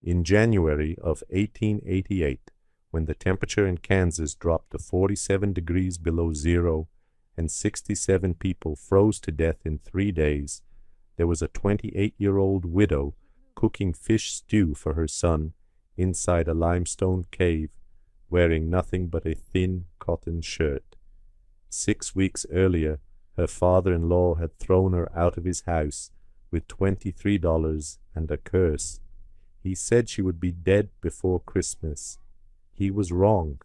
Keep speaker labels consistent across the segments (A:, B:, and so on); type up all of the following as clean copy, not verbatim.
A: In January of 1888, when the temperature in Kansas dropped to 47 degrees below zero and 67 people froze to death in 3 days, there was a 28-year-old widow cooking fish stew for her son inside a limestone cave, wearing nothing but a thin cotton shirt. 6 weeks earlier, her father-in-law had thrown her out of his house with $23 and a curse. He said she would be dead before Christmas. He was wrong.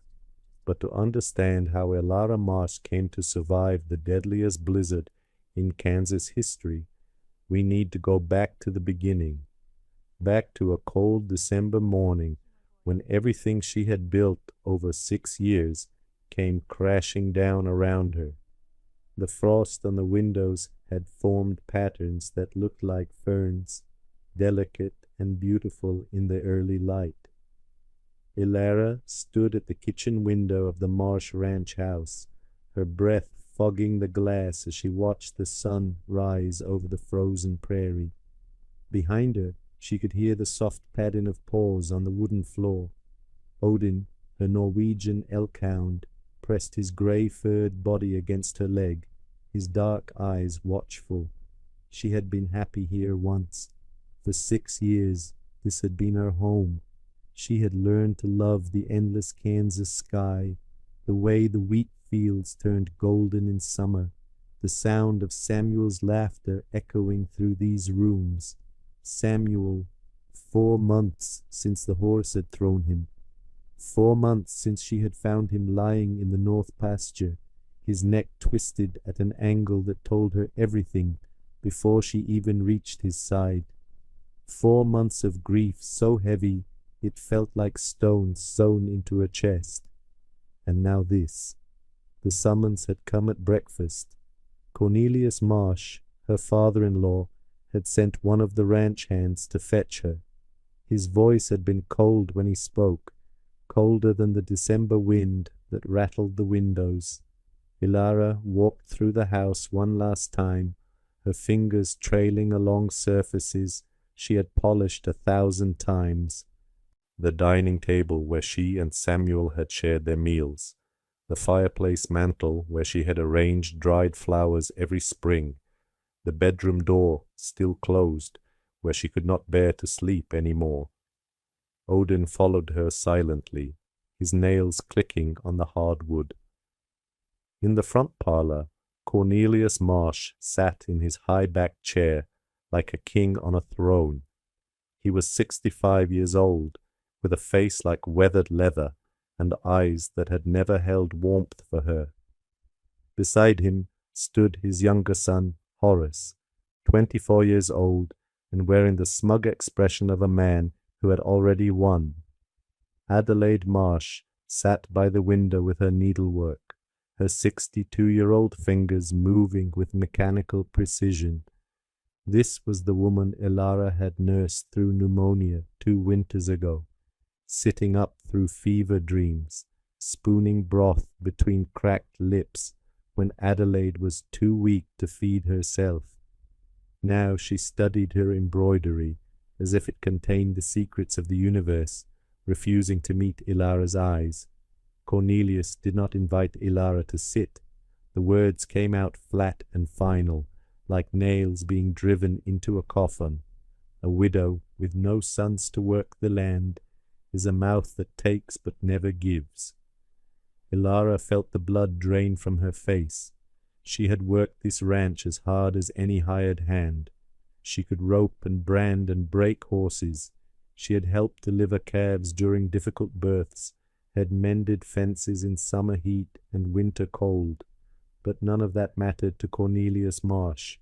A: But to understand how Elara Marsh came to survive the deadliest blizzard in Kansas history, we need to go back to the beginning, back to a cold December morning when everything she had built over 6 years came crashing down around her. The frost on the windows had formed patterns that looked like ferns, delicate and beautiful in the early light. Elara stood at the kitchen window of the Marsh Ranch house, her breath fogging the glass as she watched the sun rise over the frozen prairie. Behind her, she could hear the soft padding of paws on the wooden floor. Odin, her Norwegian elk-hound, pressed his grey-furred body against her leg, his dark eyes watchful. She had been happy here once. For 6 years, this had been her home. She had learned to love the endless Kansas sky, the way the wheat fields turned golden in summer, the sound of Samuel's laughter echoing through these rooms. Samuel, 4 months since the horse had thrown him. 4 months since she had found him lying in the north pasture, his neck twisted at an angle that told her everything before she even reached his side. 4 months of grief so heavy it felt like stones sewn into her chest. And now this. The summons had come at breakfast. Cornelius Marsh, her father-in-law, had sent one of the ranch hands to fetch her. His voice had been cold when he spoke, colder than the December wind that rattled the windows. Elara walked through the house one last time, her fingers trailing along surfaces she had polished 1,000 times. The dining table where she and Samuel had shared their meals, the fireplace mantel where she had arranged dried flowers every spring, the bedroom door still closed where she could not bear to sleep any more. Odin followed her silently, his nails clicking on the hard wood. In the front parlor, Cornelius Marsh sat in his high-backed chair like a king on a throne. He was 65 years old, with a face like weathered leather and eyes that had never held warmth for her. Beside him stood his younger son, Horace, 24 years old and wearing the smug expression of a man who had already won. Adelaide Marsh sat by the window with her needlework, her 62-year-old fingers moving with mechanical precision. This was the woman Elara had nursed through pneumonia 2 winters ago, sitting up through fever dreams, spooning broth between cracked lips when Adelaide was too weak to feed herself. Now she studied her embroidery as if it contained the secrets of the universe, refusing to meet Elara's eyes. Cornelius did not invite Elara to sit. The words came out flat and final, like nails being driven into a coffin. A widow with no sons to work the land is a mouth that takes but never gives. Elara felt the blood drain from her face. She had worked this ranch as hard as any hired hand. She could rope and brand and break horses. She had helped deliver calves during difficult births, had mended fences in summer heat and winter cold. But none of that mattered to Cornelius Marsh.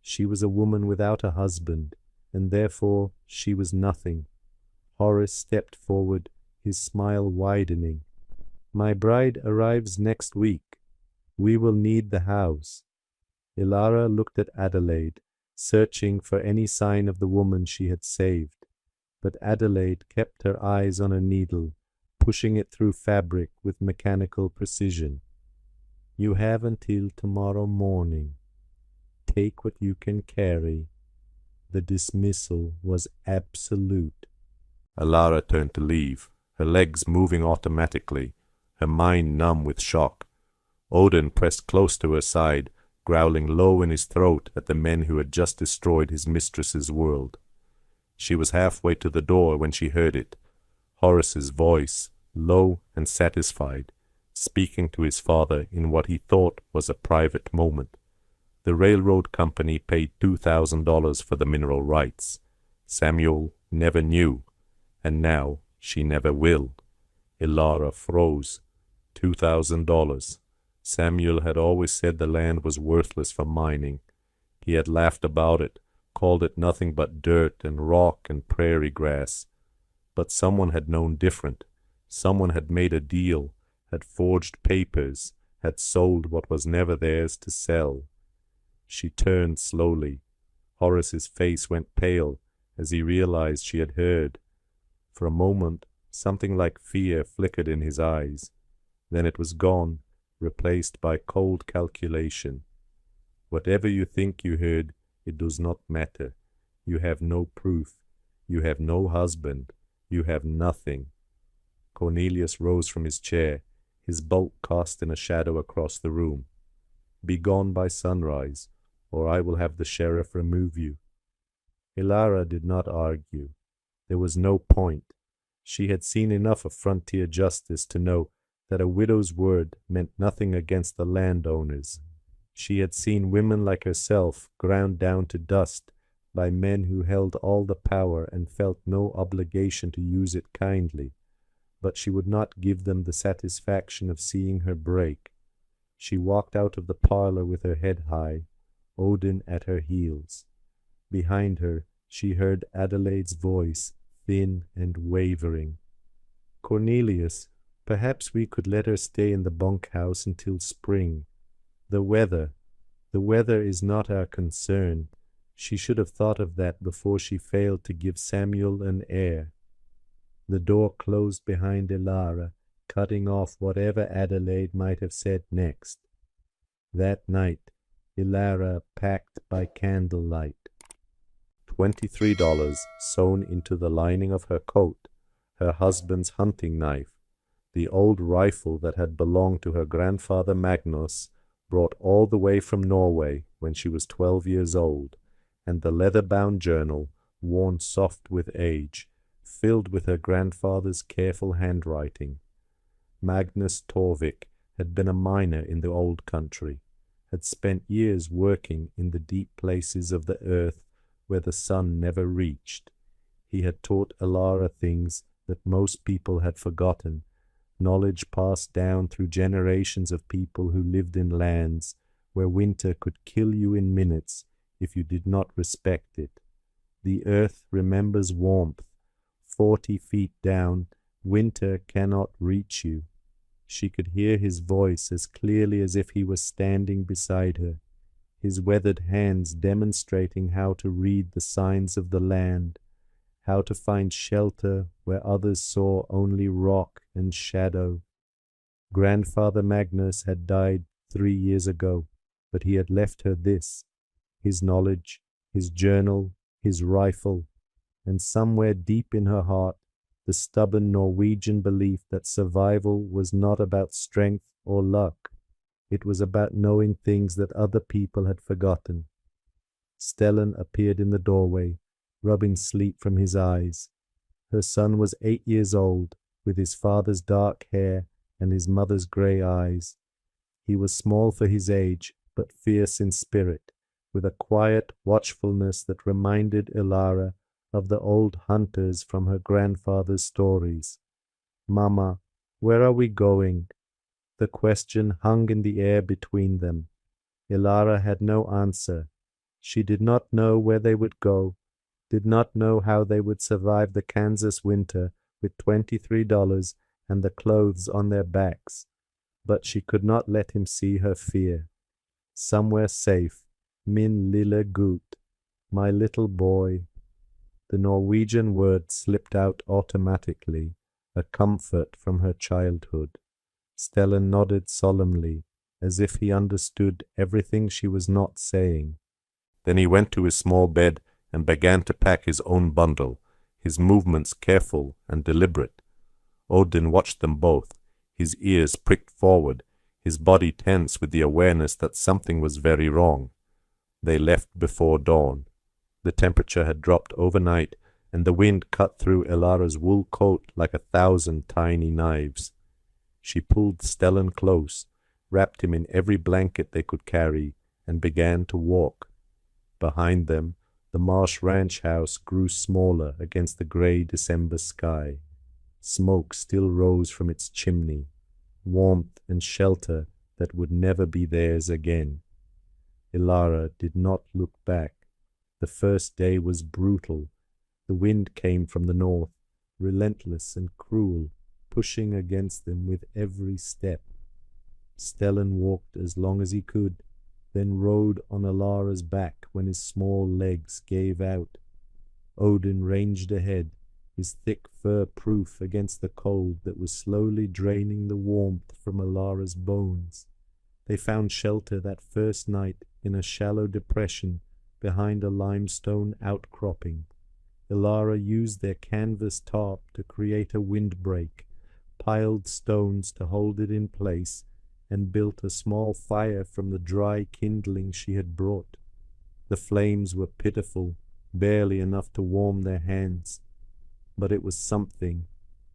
A: She was a woman without a husband, and therefore she was nothing. Horace stepped forward, his smile widening. "My bride arrives next week. We will need the house." Elara looked at Adelaide, searching for any sign of the woman she had saved. But Adelaide kept her eyes on her needle, pushing it through fabric with mechanical precision. "You have until tomorrow morning. Take what you can carry." The dismissal was absolute. Alara turned to leave, her legs moving automatically, her mind numb with shock. Odin pressed close to her side, growling low in his throat at the men who had just destroyed his mistress's world. She was halfway to the door when she heard it. Horace's voice, low and satisfied, speaking to his father in what he thought was a private moment. The railroad company paid $2,000 for the mineral rights. Samuel never knew, and now she never will. Ilara froze. $2,000. Samuel had always said the land was worthless for mining. He had laughed about it, called it nothing but dirt and rock and prairie grass. But someone had known different. Someone had made a deal, had forged papers, had sold what was never theirs to sell. She turned slowly. Horace's face went pale as he realized she had heard. For a moment, something like fear flickered in his eyes. Then it was gone, replaced by cold calculation. Whatever you think you heard, it does not matter. You have no proof. You have no husband. You have nothing. Cornelius rose from his chair, his bulk casting a shadow across the room. Be gone by sunrise, or I will have the sheriff remove you. Ilara did not argue. There was no point. She had seen enough of frontier justice to know that a widow's word meant nothing against the landowners. She had seen women like herself ground down to dust by men who held all the power and felt no obligation to use it kindly, but she would not give them the satisfaction of seeing her break. She walked out of the parlor with her head high, Odin at her heels. Behind her she heard Adelaide's voice, thin and wavering. Cornelius, perhaps we could let her stay in the bunkhouse until spring. The weather is not our concern. She should have thought of that before she failed to give Samuel an heir. The door closed behind Ilara, cutting off whatever Adelaide might have said next. That night, Ilara packed by candlelight. $23 sewn into the lining of her coat, her husband's hunting knife, the old rifle that had belonged to her grandfather Magnus, brought all the way from Norway when she was 12 years old, and the leather-bound journal, worn soft with age, filled with her grandfather's careful handwriting. Magnus Torvik had been a miner in the old country, had spent years working in the deep places of the earth where the sun never reached. He had taught Ilara things that most people had forgotten, knowledge passed down through generations of people who lived in lands where winter could kill you in minutes if you did not respect it. The earth remembers warmth. 40 feet down, winter cannot reach you. She could hear his voice as clearly as if he was standing beside her, his weathered hands demonstrating how to read the signs of the land, how to find shelter where others saw only rock and shadow. Grandfather Magnus had died 3 years ago, but he had left her this, his knowledge, his journal, his rifle, and somewhere deep in her heart, the stubborn Norwegian belief that survival was not about strength or luck. It was about knowing things that other people had forgotten. Stellan appeared in the doorway, rubbing sleep from his eyes. Her son was 8 years old, with his father's dark hair and his mother's grey eyes. He was small for his age, but fierce in spirit, with a quiet watchfulness that reminded Ilara of the old hunters from her grandfather's stories. "Mama, where are we going?" The question hung in the air between them. Ilara had no answer. She did not know where they would go, did not know how they would survive the Kansas winter with $23 and the clothes on their backs, but she could not let him see her fear. Somewhere safe, min lille gut, my little boy. The Norwegian word slipped out automatically, a comfort from her childhood. Stellan nodded solemnly, as if he understood everything she was not saying. Then he went to his small bed and began to pack his own bundle, his movements careful and deliberate. Odin watched them both, his ears pricked forward, his body tense with the awareness that something was very wrong. They left before dawn. The temperature had dropped overnight, and the wind cut through Elara's wool coat like 1,000 tiny knives. She pulled Stellan close, wrapped him in every blanket they could carry, and began to walk. Behind them, the marsh ranch house grew smaller against the grey December sky. Smoke still rose from its chimney, warmth and shelter that would never be theirs again. Elara did not look back. The first day was brutal. The wind came from the north, relentless and cruel, pushing against them with every step. Stellan walked as long as he could, then rode on Elara's back when his small legs gave out. Odin ranged ahead, his thick fur proof against the cold that was slowly draining the warmth from Elara's bones. They found shelter that first night in a shallow depression behind a limestone outcropping. Elara used their canvas tarp to create a windbreak, piled stones to hold it in place, and built a small fire from the dry kindling she had brought. The flames were pitiful, barely enough to warm their hands. But it was something.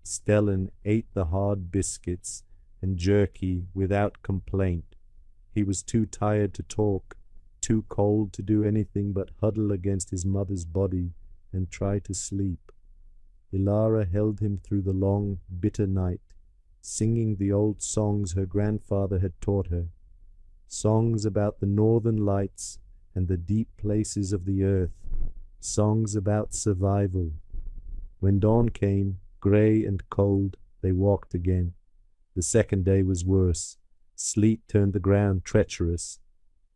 A: Stellan ate the hard biscuits and jerky without complaint. He was too tired to talk, too cold to do anything but huddle against his mother's body and try to sleep. Elara held him through the long, bitter night, singing the old songs her grandfather had taught her, songs about the northern lights and the deep places of the earth, songs about survival. When dawn came, grey and cold, they walked again. The second day was worse. Sleet turned the ground treacherous.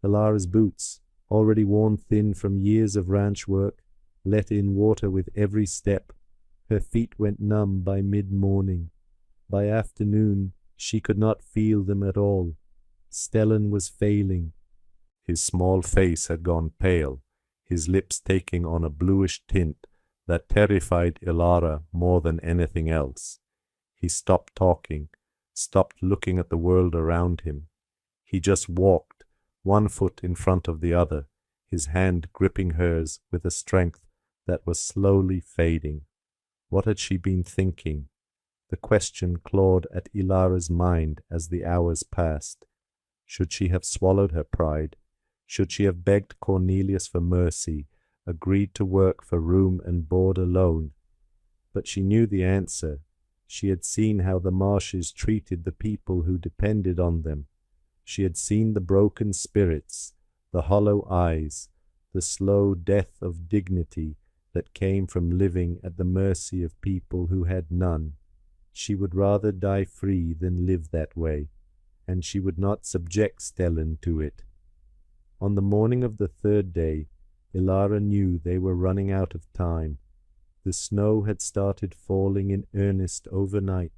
A: Elara's boots, already worn thin from years of ranch work, let in water with every step. Her feet went numb by mid-morning. By afternoon, she could not feel them at all. Stellan was failing. His small face had gone pale, his lips taking on a bluish tint that terrified Elara more than anything else. He stopped talking, stopped looking at the world around him. He just walked, one foot in front of the other, his hand gripping hers with a strength that was slowly fading. What had she been thinking? The question clawed at Elara's mind as the hours passed. Should she have swallowed her pride? Should she have begged Cornelius for mercy, agreed to work for room and board alone? But she knew the answer. She had seen how the marshes treated the people who depended on them. She had seen the broken spirits, the hollow eyes, the slow death of dignity that came from living at the mercy of people who had none. She would rather die free than live that way, and she would not subject Stellan to it. On the morning of the third day, Elara knew they were running out of time. The snow had started falling in earnest overnight,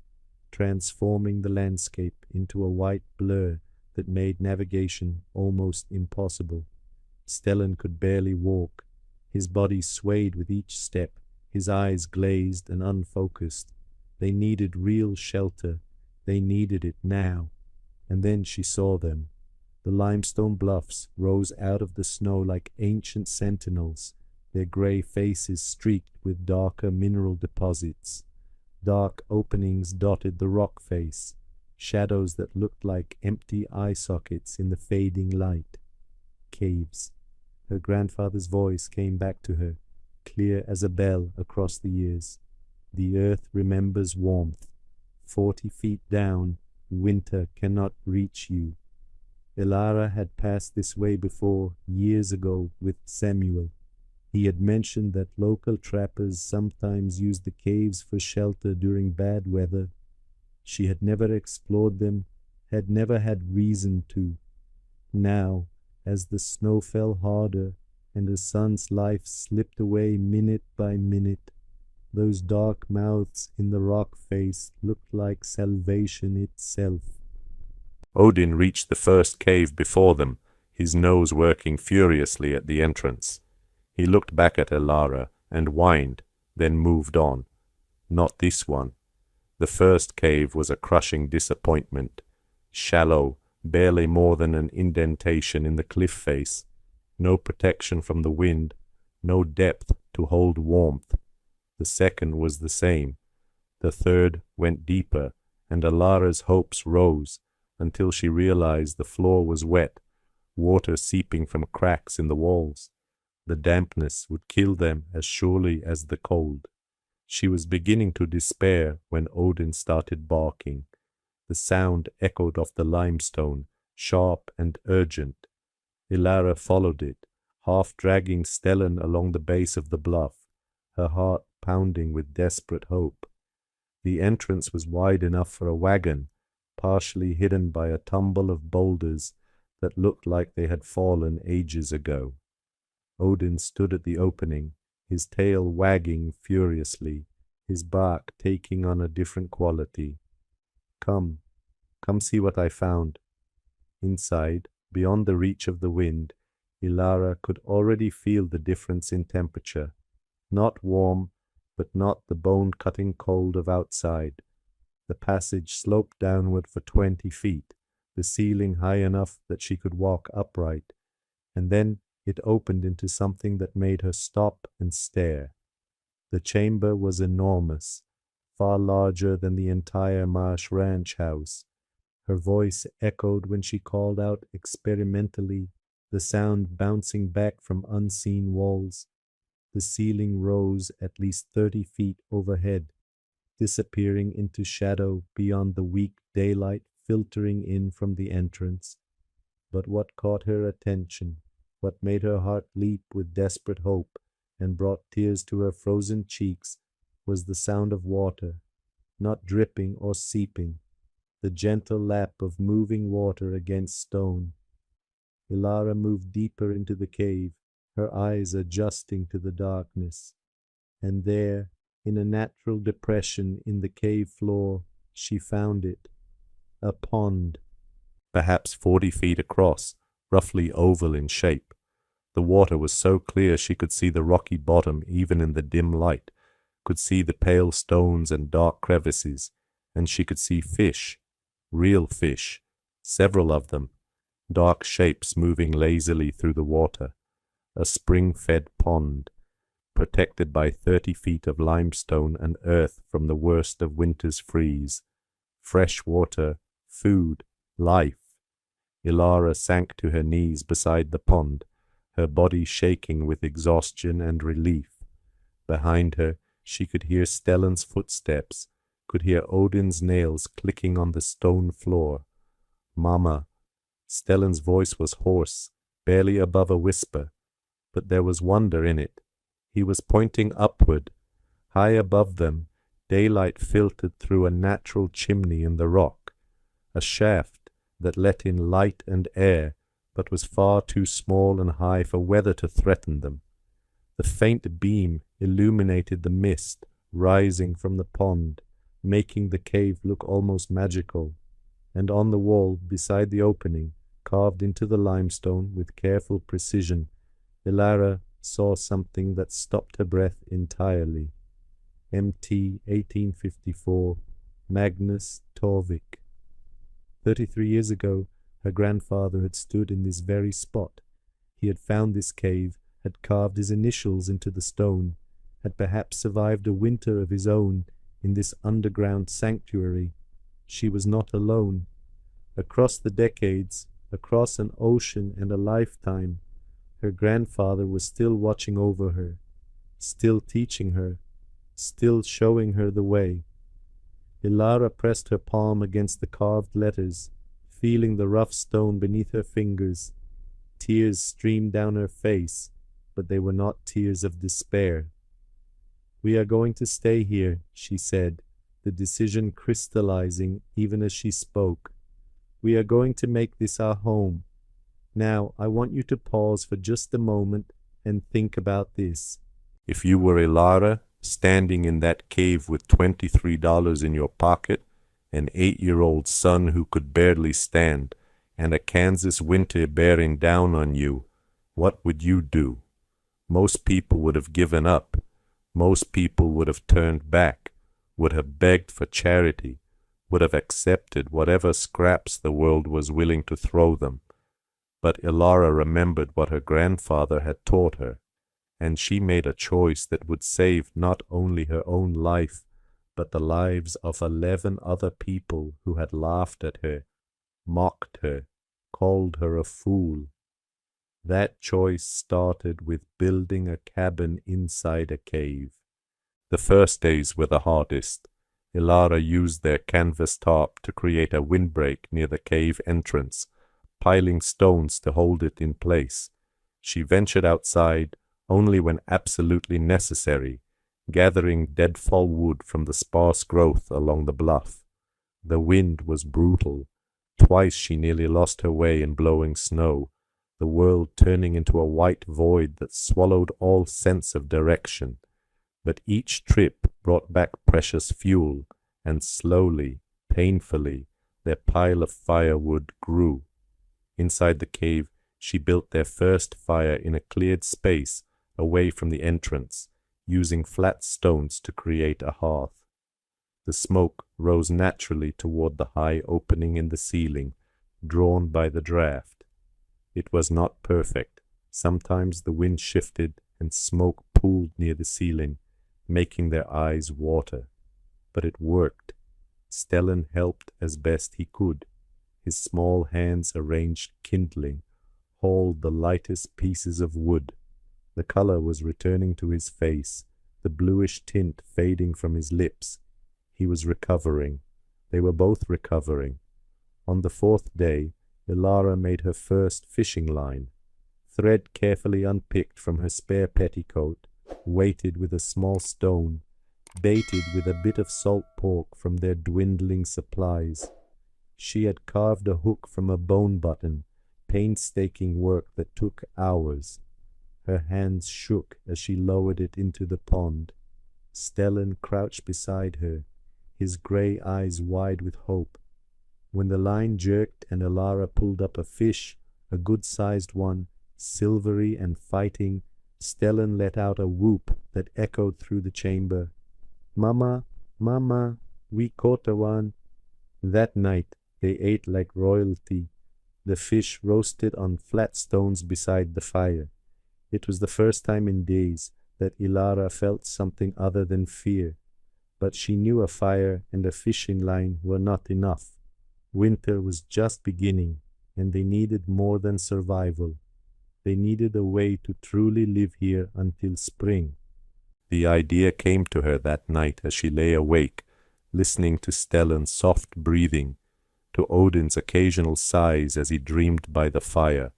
A: transforming the landscape into a white blur that made navigation almost impossible. Stellan could barely walk. His body swayed with each step, his eyes glazed and unfocused. They needed real shelter. They needed it now. And then she saw them. The limestone bluffs rose out of the snow like ancient sentinels, their grey faces streaked with darker mineral deposits. Dark openings dotted the rock face, shadows that looked like empty eye sockets in the fading light. Caves. Her grandfather's voice came back to her, clear as a bell across the years. The earth remembers warmth. 40 feet down, winter cannot reach you. Elara had passed this way before, years ago, with Samuel. He had mentioned that local trappers sometimes used the caves for shelter during bad weather. She had never explored them, had never had reason to. Now, as the snow fell harder and the sun's life slipped away minute by minute, those dark mouths in the rock face looked like salvation itself. Odin reached the first cave before them, his nose working furiously at the entrance. He looked back at Elara and whined, then moved on. Not this one. The first cave was a crushing disappointment. Shallow, barely more than an indentation in the cliff face. No protection from the wind, no depth to hold warmth. The second was the same. The third went deeper, and Alara's hopes rose until she realized the floor was wet, water seeping from cracks in the walls. The dampness would kill them as surely as the cold. She was beginning to despair when Odin started barking. The sound echoed off the limestone, sharp and urgent. Ilara followed it, half dragging Stellan along the base of the bluff, her heart pounding with desperate hope. The entrance was wide enough for a wagon, partially hidden by a tumble of boulders that looked like they had fallen ages ago. Odin stood at the opening, his tail wagging furiously, his bark taking on a different quality. Come see what I found." Inside, beyond the reach of the wind, Ilara could already feel the difference in temperature. Not warm, but not the bone-cutting cold of outside. The passage sloped downward for 20 feet, the ceiling high enough that she could walk upright, and then it opened into something that made her stop and stare. The chamber was enormous, far larger than the entire Marsh Ranch house. Her voice echoed when she called out experimentally, the sound bouncing back from unseen walls. The ceiling rose at least 30 feet overhead, disappearing into shadow beyond the weak daylight filtering in from the entrance. But what caught her attention, what made her heart leap with desperate hope and brought tears to her frozen cheeks, was the sound of water, not dripping or seeping, the gentle lap of moving water against stone. Ilara moved deeper into the cave, her eyes adjusting to the darkness. And there, in a natural depression in the cave floor, she found it. A pond, perhaps 40 feet across, roughly oval in shape. The water was so clear she could see the rocky bottom even in the dim light, could see the pale stones and dark crevices, and she could see fish, real fish, several of them, dark shapes moving lazily through the water. A spring-fed pond, protected by 30 feet of limestone and earth from the worst of winter's freeze. Fresh water, food, life. Ilara sank to her knees beside the pond, her body shaking with exhaustion and relief. Behind her, she could hear Stellan's footsteps, could hear Odin's nails clicking on the stone floor. "Mama." Stellan's voice was hoarse, barely above a whisper, but there was wonder in it. He was pointing upward. High above them, daylight filtered through a natural chimney in the rock, a shaft that let in light and air, but was far too small and high for weather to threaten them. The faint beam illuminated the mist rising from the pond, making the cave look almost magical. And on the wall beside the opening, carved into the limestone with careful precision, Ilara saw something that stopped her breath entirely. MT 1854, Magnus Torvik. 33 years ago, her grandfather had stood in this very spot. He had found this cave, had carved his initials into the stone, had perhaps survived a winter of his own in this underground sanctuary. She was not alone. Across the decades, across an ocean and a lifetime, her grandfather was still watching over her, still teaching her, still showing her the way. Ilara pressed her palm against the carved letters, feeling the rough stone beneath her fingers. Tears streamed down her face, but they were not tears of despair. "We are going to stay here," she said, the decision crystallizing even as she spoke. "We are going to make this our home. Now, I want you to pause for just a moment and think about this. If you were Ilara, standing in that cave with $23 in your pocket, an 8-year-old son who could barely stand, and a Kansas winter bearing down on you, what would you do? Most people would have given up, Most people would have turned back, would have begged for charity, would have accepted whatever scraps the world was willing to throw them. But Ilara remembered what her grandfather had taught her, and she made a choice that would save not only her own life, but the lives of 11 other people who had laughed at her, mocked her, called her a fool. That choice started with building a cabin inside a cave. The first days were the hardest. Ilara used their canvas tarp to create a windbreak near the cave entrance, piling stones to hold it in place. She ventured outside only when absolutely necessary, gathering deadfall wood from the sparse growth along the bluff. The wind was brutal. Twice she nearly lost her way in blowing snow, the world turning into a white void that swallowed all sense of direction. But each trip brought back precious fuel, and slowly, painfully, their pile of firewood grew. Inside the cave, she built their first fire in a cleared space away from the entrance, using flat stones to create a hearth. The smoke rose naturally toward the high opening in the ceiling, drawn by the draft. It was not perfect. Sometimes the wind shifted and smoke pooled near the ceiling, making their eyes water. But it worked. Stellan helped as best he could. His small hands arranged kindling, hauled the lightest pieces of wood. The color was returning to his face, the bluish tint fading from his lips. He was recovering. They were both recovering. On the 4th day, Ilara made her first fishing line. Thread carefully unpicked from her spare petticoat, weighted with a small stone, baited with a bit of salt pork from their dwindling supplies. She had carved a hook from a bone button, painstaking work that took hours. Her hands shook as she lowered it into the pond. Stellan crouched beside her, his grey eyes wide with hope. When the line jerked and Ilara pulled up a fish, a good-sized one, silvery and fighting, Stellan let out a whoop that echoed through the chamber. "Mama, Mama, we caught a one." That night they ate like royalty, the fish roasted on flat stones beside the fire. It was the first time in days that Ilara felt something other than fear, but she knew a fire and a fishing line were not enough. Winter was just beginning, and they needed more than survival. They needed a way to truly live here until spring. The idea came to her that night as she lay awake, listening to Stellan's soft breathing, to Odin's occasional sighs as he dreamed by the fire.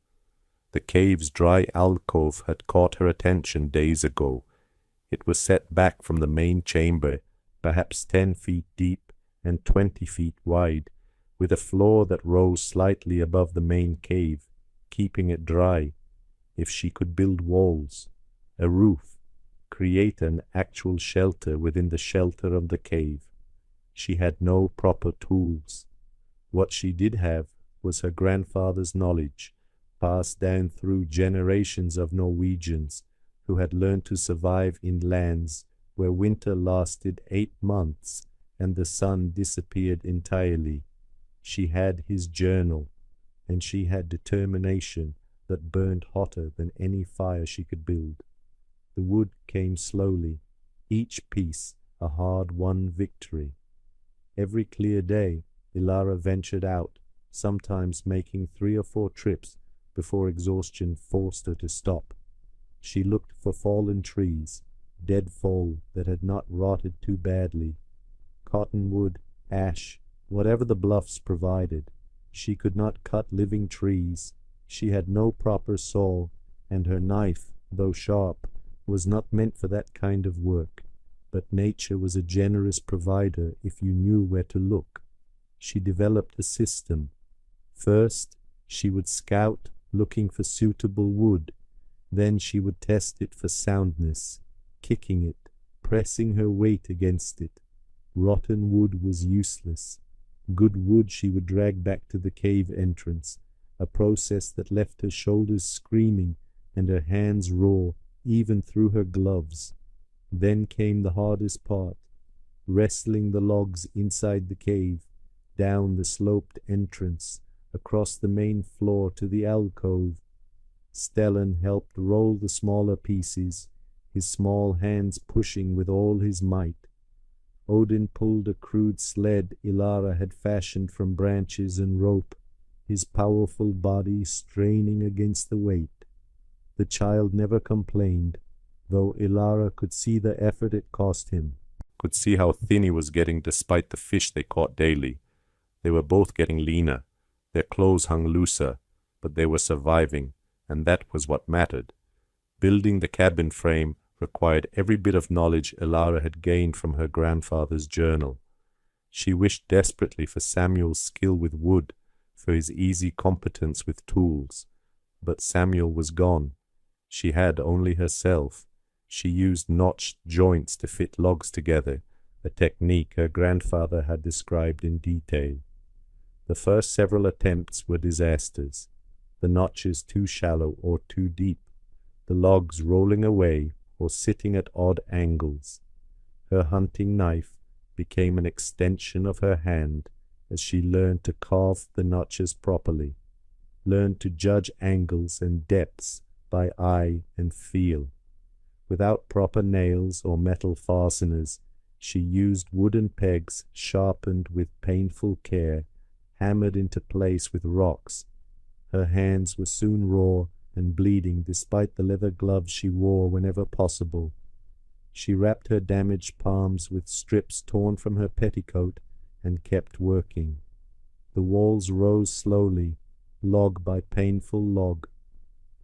A: The cave's dry alcove had caught her attention days ago. It was set back from the main chamber, perhaps 10 feet deep and 20 feet wide, with a floor that rose slightly above the main cave, keeping it dry. If she could build walls, a roof, create an actual shelter within the shelter of the cave. She had no proper tools. What she did have was her grandfather's knowledge, passed down through generations of Norwegians who had learned to survive in lands where winter lasted 8 months and the sun disappeared entirely. She had his journal, and she had determination that burned hotter than any fire she could build. The wood came slowly, each piece a hard-won victory. Every clear day, Ilara ventured out, sometimes making 3 or 4 trips before exhaustion forced her to stop. She looked for fallen trees, deadfall that had not rotted too badly, cottonwood, ash, whatever the bluffs provided. She could not cut living trees. She had no proper saw, and her knife, though sharp, was not meant for that kind of work. But nature was a generous provider if you knew where to look. She developed a system. First, she would scout, looking for suitable wood. Then she would test it for soundness, kicking it, pressing her weight against it. Rotten wood was useless. Good wood she would drag back to the cave entrance, a process that left her shoulders screaming and her hands raw, even through her gloves. Then came the hardest part, wrestling the logs inside the cave, down the sloped entrance, across the main floor to the alcove. Stellan helped roll the smaller pieces, his small hands pushing with all his might. Odin pulled a crude sled Ilara had fashioned from branches and rope, his powerful body straining against the weight. The child never complained, though Ilara could see the effort it cost him, could see how thin he was getting despite the fish they caught daily. They were both getting leaner, their clothes hung looser, but they were surviving, and that was what mattered. Building the cabin frame required every bit of knowledge Ilara had gained from her grandfather's journal. She wished desperately for Samuel's skill with wood, for his easy competence with tools. But Samuel was gone. She had only herself. She used notched joints to fit logs together, a technique her grandfather had described in detail. The first several attempts were disasters, the notches too shallow or too deep, the logs rolling away or sitting at odd angles. Her hunting knife became an extension of her hand as she learned to carve the notches properly, learned to judge angles and depths by eye and feel. Without proper nails or metal fasteners, she used wooden pegs sharpened with painful care, hammered into place with rocks. Her hands were soon raw and bleeding despite the leather gloves she wore whenever possible. She wrapped her damaged palms with strips torn from her petticoat and kept working. The walls rose slowly, log by painful log.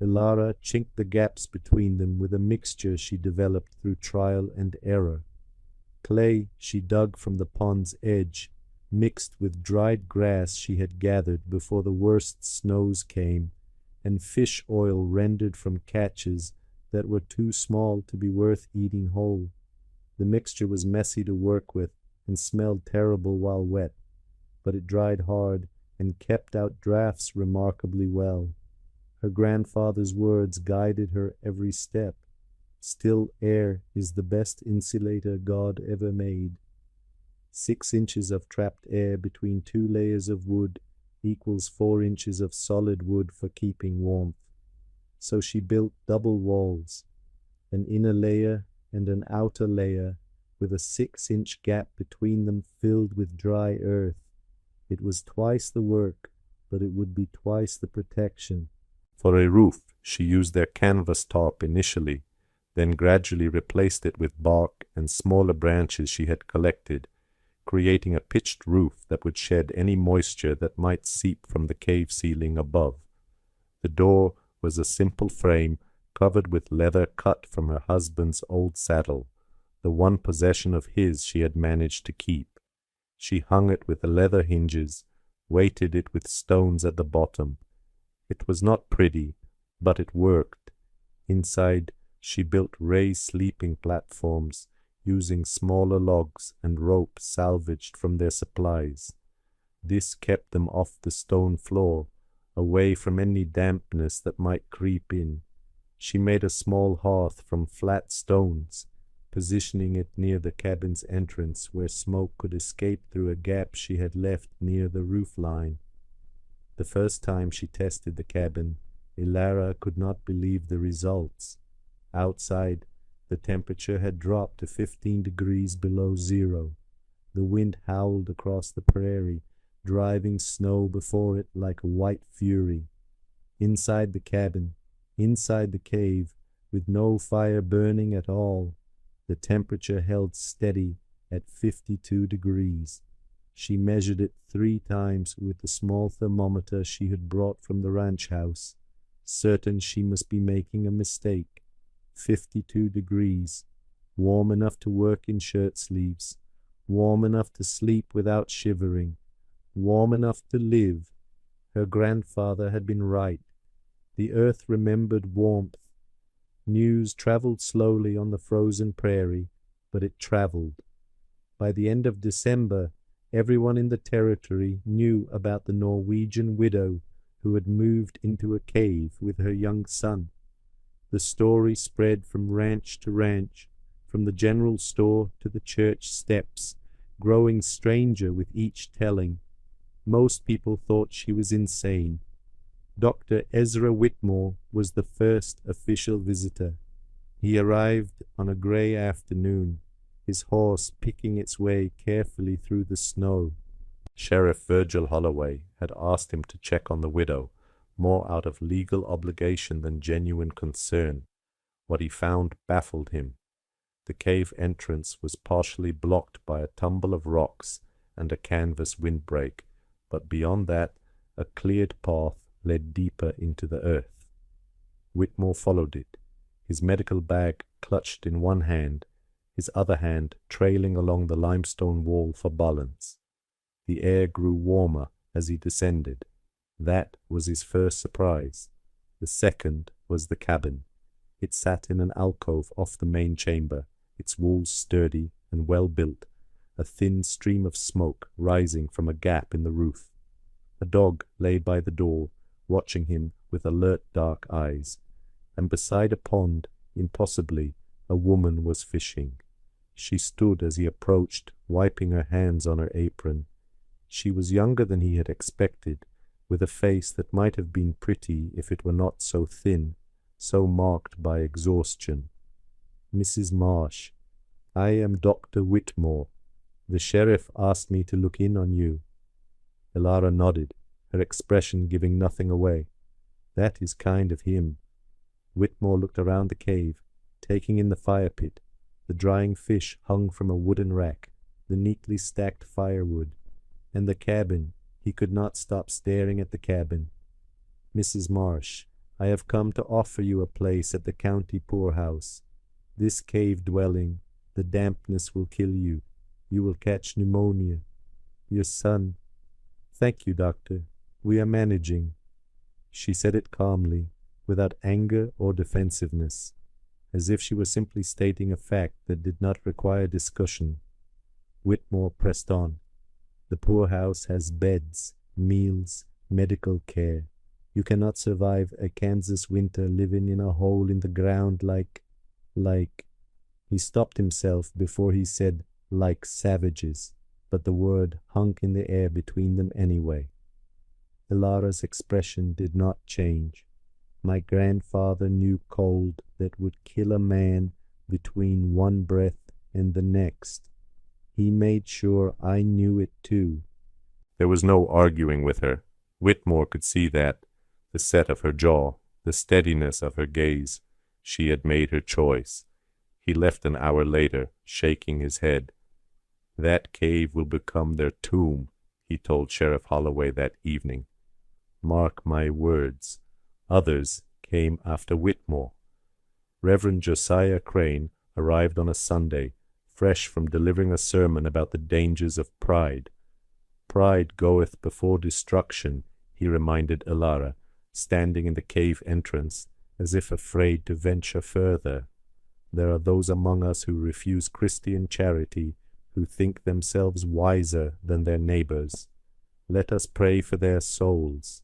A: Ilara chinked the gaps between them with a mixture she developed through trial and error. Clay she dug from the pond's edge, mixed with dried grass she had gathered before the worst snows came, and fish oil rendered from catches that were too small to be worth eating whole. The mixture was messy to work with and smelled terrible while wet, but it dried hard and kept out drafts remarkably well. Her grandfather's words guided her every step. Still air is the best insulator God ever made. 6 inches of trapped air between 2 layers of wood equals 4 inches of solid wood for keeping warmth. So she built double walls, an inner layer and an outer layer with a 6-inch gap between them filled with dry earth. It was twice the work, but it would be twice the protection. For a roof, she used their canvas top initially, then gradually replaced it with bark and smaller branches she had collected, creating a pitched roof that would shed any moisture that might seep from the cave ceiling above. The door was a simple frame covered with leather cut from her husband's old saddle, the one possession of his she had managed to keep. She hung it with the leather hinges, weighted it with stones at the bottom. It was not pretty, but it worked. Inside, she built raised sleeping platforms, using smaller logs and rope salvaged from their supplies. This kept them off the stone floor, away from any dampness that might creep in. She made a small hearth from flat stones, positioning it near the cabin's entrance where smoke could escape through a gap she had left near the roof line. The first time she tested the cabin, Ilara could not believe the results. Outside, the temperature had dropped to 15 degrees below zero. The wind howled across the prairie, driving snow before it like a white fury. Inside the cabin, inside the cave, with no fire burning at all, the temperature held steady at 52 degrees. She measured it 3 times with the small thermometer she had brought from the ranch house, certain she must be making a mistake. 52 degrees, warm enough to work in shirt sleeves, warm enough to sleep without shivering, warm enough to live. Her grandfather had been right. The earth remembered warmth. News traveled slowly on the frozen prairie, but it traveled. By the end of December, everyone in the territory knew about the Norwegian widow who had moved into a cave with her young son. The story spread from ranch to ranch, from the general store to the church steps, growing stranger with each telling. Most people thought she was insane. Dr. Ezra Whitmore was the first official visitor. He arrived on a gray afternoon, his horse picking its way carefully through the snow. Sheriff Virgil Holloway had asked him to check on the widow, more out of legal obligation than genuine concern. What he found baffled him. The cave entrance was partially blocked by a tumble of rocks and a canvas windbreak, but beyond that a cleared path led deeper into the earth. Whitmore followed it, his medical bag clutched in one hand, his other hand trailing along the limestone wall for balance. The air grew warmer as he descended. That was his first surprise. The second was the cabin. It sat in an alcove off the main chamber, its walls sturdy and well built, a thin stream of smoke rising from a gap in the roof. A dog lay by the door, watching him with alert dark eyes, and beside a pond, impossibly, a woman was fishing. She stood as he approached, wiping her hands on her apron. She was younger than he had expected, with a face that might have been pretty if it were not so thin, so marked by exhaustion. "Mrs. Marsh, I am Dr. Whitmore. The sheriff asked me to look in on you." Elara nodded, her expression giving nothing away. "That is kind of him." Whitmore looked around the cave, taking in the fire pit. The drying fish hung from a wooden rack, the neatly stacked firewood, and the cabin. He could not stop staring at the cabin. "Mrs. Marsh, I have come to offer you a place at the county poorhouse. This cave dwelling, the dampness will kill you. You will catch pneumonia. Your son—" "Thank you, doctor. We are managing." She said it calmly, without anger or defensiveness, as if she were simply stating a fact that did not require discussion. Whitmore pressed on. "The poorhouse has beds, meals, medical care. You cannot survive a Kansas winter living in a hole in the ground like... He stopped himself before he said like savages, but the word hung in the air between them anyway. Elara's expression did not change. "My grandfather knew cold that would kill a man between one breath and the next. He made sure I knew it too." There was no arguing with her. Whitmore could see that, the set of her jaw, the steadiness of her gaze. She had made her choice. He left an hour later, shaking his head. "That cave will become their tomb," he told Sheriff Holloway that evening. "Mark my words." Others came after Whitmore. Reverend Josiah Crane arrived on a Sunday, fresh from delivering a sermon about the dangers of pride. "Pride goeth before destruction," he reminded Elara, standing in the cave entrance, as if afraid to venture further. "There are those among us who refuse Christian charity, who think themselves wiser than their neighbors. Let us pray for their souls."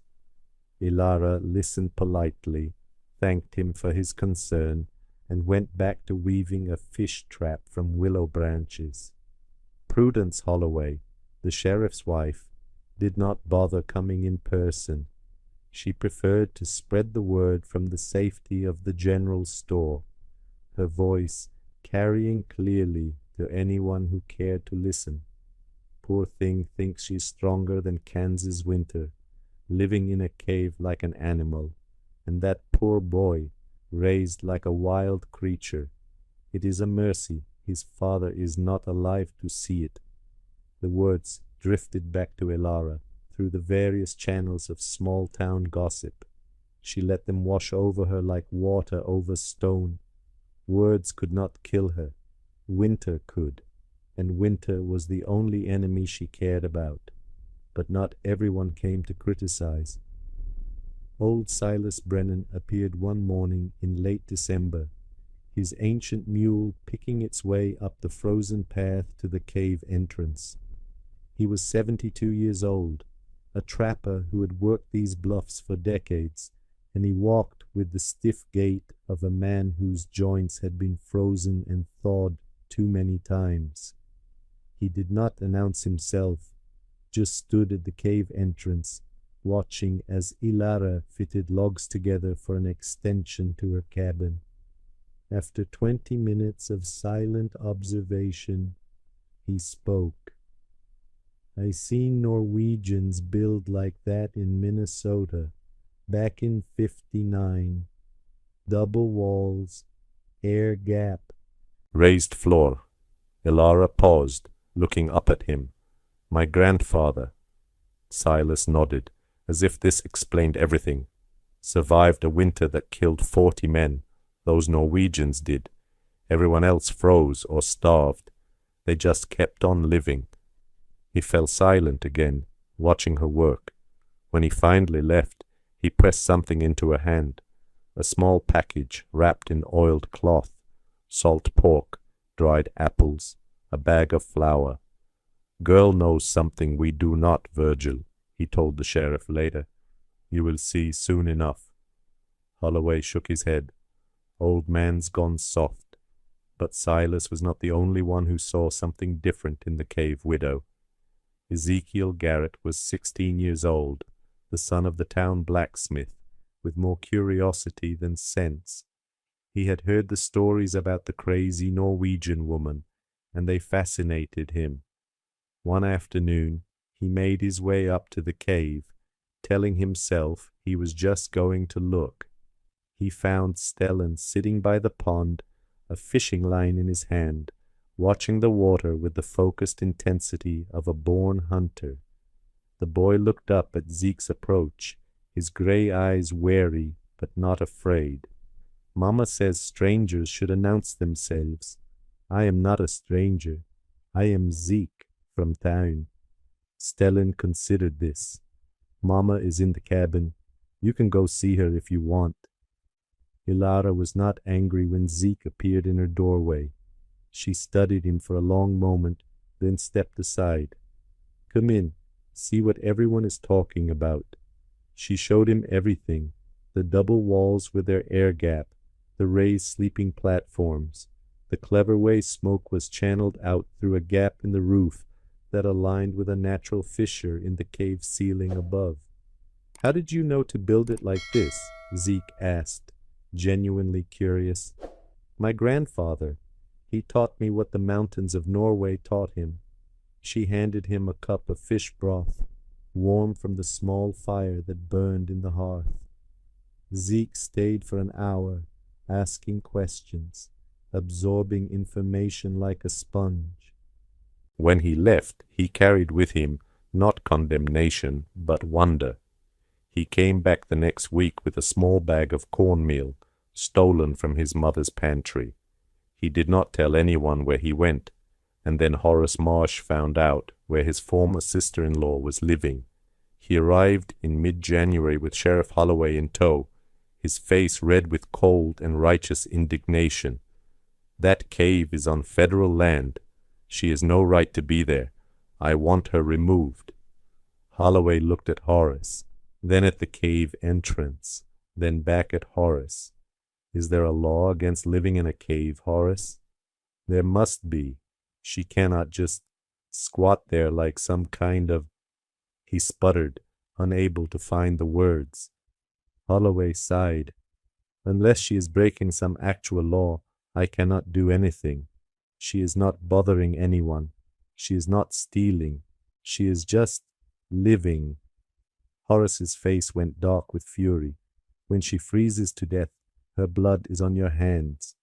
A: Elara listened politely, thanked him for his concern, and went back to weaving a fish trap from willow branches. Prudence Holloway, the sheriff's wife, did not bother coming in person. She preferred to spread the word from the safety of the general store, her voice carrying clearly to anyone who cared to listen. "Poor thing thinks she's stronger than Kansas winter, living in a cave like an animal, and that poor boy, raised like a wild creature. It is a mercy his father is not alive to see it." The words drifted back to Elara through the various channels of small-town gossip. She let them wash over her like water over stone. Words could not kill her. Winter could, and winter was the only enemy she cared about. But not everyone came to criticize. Old Silas Brennan appeared one morning in late December, his ancient mule picking its way up the frozen path to the cave entrance. He was 72 years old, a trapper who had worked these bluffs for decades, and he walked with the stiff gait of a man whose joints had been frozen and thawed too many times. He did not announce himself, just stood at the cave entrance, watching as Ilara fitted logs together for an extension to her cabin. After 20 minutes of silent observation, he spoke. I seen Norwegians build like that in Minnesota, back in '59. Double walls, air gap. Raised floor. Ilara paused, looking up at him. My grandfather. Silas nodded, as if this explained everything. Survived a winter that killed 40 men. Those Norwegians did. Everyone else froze or starved. They just kept on living. He fell silent again, watching her work. When he finally left, he pressed something into her hand. A small package wrapped in oiled cloth, salt pork, dried apples, a bag of flour. Girl knows something we do not, Virgil, he told the sheriff later. You will see soon enough. Holloway shook his head. Old man's gone soft. But Silas was not the only one who saw something different in the cave widow. Ezekiel Garrett was 16 years old, the son of the town blacksmith, with more curiosity than sense. He had heard the stories about the crazy Norwegian woman, and they fascinated him. One afternoon, he made his way up to the cave, telling himself he was just going to look. He found Stellan sitting by the pond, a fishing line in his hand, watching the water with the focused intensity of a born hunter. The boy looked up at Zeke's approach, his gray eyes wary but not afraid. Mama says strangers should announce themselves. I am not a stranger. I am Zeke from town. Stellan considered this. Mama is in the cabin. You can go see her if you want. Ilara was not angry when Zeke appeared in her doorway. She studied him for a long moment, then stepped aside. Come in, see what everyone is talking about. She showed him everything, the double walls with their air gap, the raised sleeping platforms, the clever way smoke was channeled out through a gap in the roof that aligned with a natural fissure in the cave ceiling above. How did you know to build it like this? Zeke asked, genuinely curious. My grandfather. He taught me what the mountains of Norway taught him. She handed him a cup of fish broth, warm from the small fire that burned in the hearth. Zeke stayed for an hour, asking questions, absorbing information like a sponge. When he left, he carried with him not condemnation, but wonder. He came back the next week with a small bag of cornmeal, stolen from his mother's pantry. He did not tell anyone where he went, and then Horace Marsh found out where his former sister-in-law was living. He arrived in mid-January with Sheriff Holloway in tow, his face red with cold and righteous indignation. That cave is on federal land. She has no right to be there. I want her removed. Holloway looked at Horace, then at the cave entrance, then back at Horace. Is there a law against living in a cave, Horace? There must be. She cannot just squat there like some kind of... He sputtered, unable to find the words. Holloway sighed. Unless she is breaking some actual law, I cannot do anything. She is not bothering anyone. She is not stealing. She is just living. Horace's face went dark with fury. When she freezes to death, her blood is on your hands.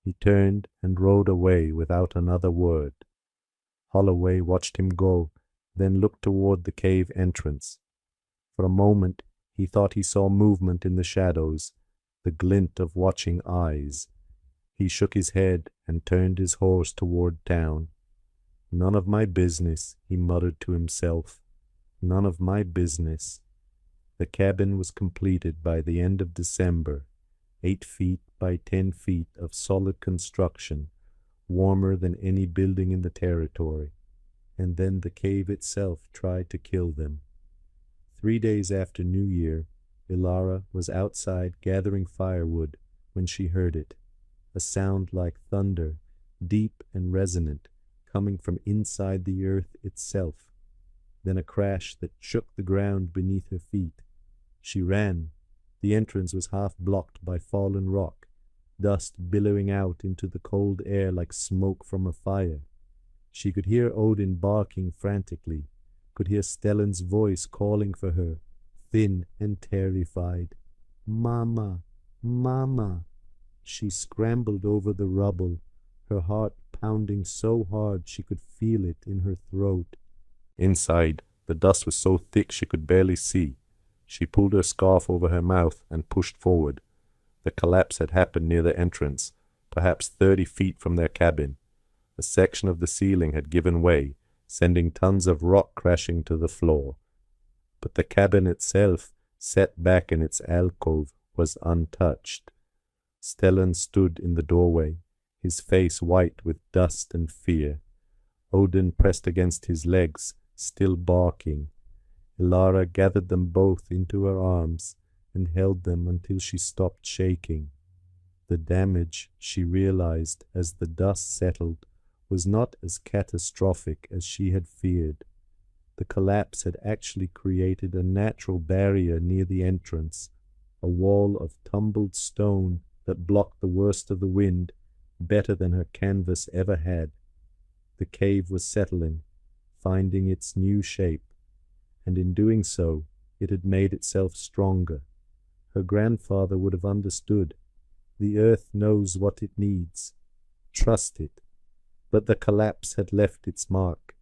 A: He turned and rode away without another word. Holloway watched him go, then looked toward the cave entrance. For a moment he thought he saw movement in the shadows, the glint of watching eyes. He shook his head and turned his horse toward town. None of my business, he muttered to himself. None of my business. The cabin was completed by the end of December, 8 feet by 10 feet of solid construction, warmer than any building in the territory, and then the cave itself tried to kill them. 3 days after New Year, Ilara was outside gathering firewood when she heard it, a sound like thunder, deep and resonant, coming from inside the earth itself. Then a crash that shook the ground beneath her feet. She ran. The entrance was half blocked by fallen rock, dust billowing out into the cold air like smoke from a fire. She could hear Odin barking frantically, could hear Stellan's voice calling for her, thin and terrified. "Mama! Mama!" She scrambled over the rubble, her heart pounding so hard she could feel it in her throat. Inside, the dust was so thick she could barely see. She pulled her scarf over her mouth and pushed forward. The collapse had happened near the entrance, perhaps 30 feet from their cabin. A section of the ceiling had given way, sending tons of rock crashing to the floor. But the cabin itself, set back in its alcove, was untouched. Stellan stood in the doorway, his face white with dust and fear. Odin pressed against his legs, still barking. Ilara gathered them both into her arms and held them until she stopped shaking. The damage, she realized as the dust settled, was not as catastrophic as she had feared. The collapse had actually created a natural barrier near the entrance, a wall of tumbled stone that blocked the worst of the wind better than her canvas ever had. The cave was settling, finding its new shape, and in doing so, it had made itself stronger. Her grandfather would have understood. The earth knows what it needs. Trust it. But the collapse had left its mark,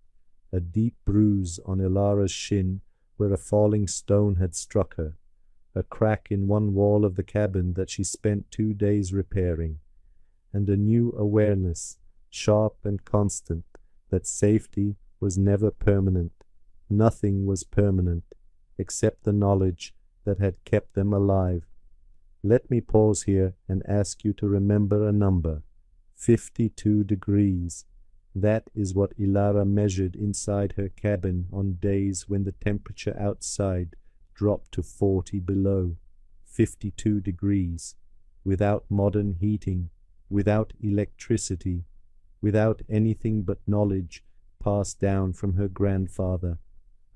A: a deep bruise on Ilara's shin where a falling stone had struck her, a crack in one wall of the cabin that she spent 2 days repairing, and a new awareness, sharp and constant, that safety was never permanent. Nothing was permanent, except the knowledge that had kept them alive. Let me pause here and ask you to remember a number. 52 degrees. That is what Ilara measured inside her cabin on days when the temperature outside dropped to 40 below. 52 degrees. Without modern heating, without electricity, without anything but knowledge passed down from her grandfather,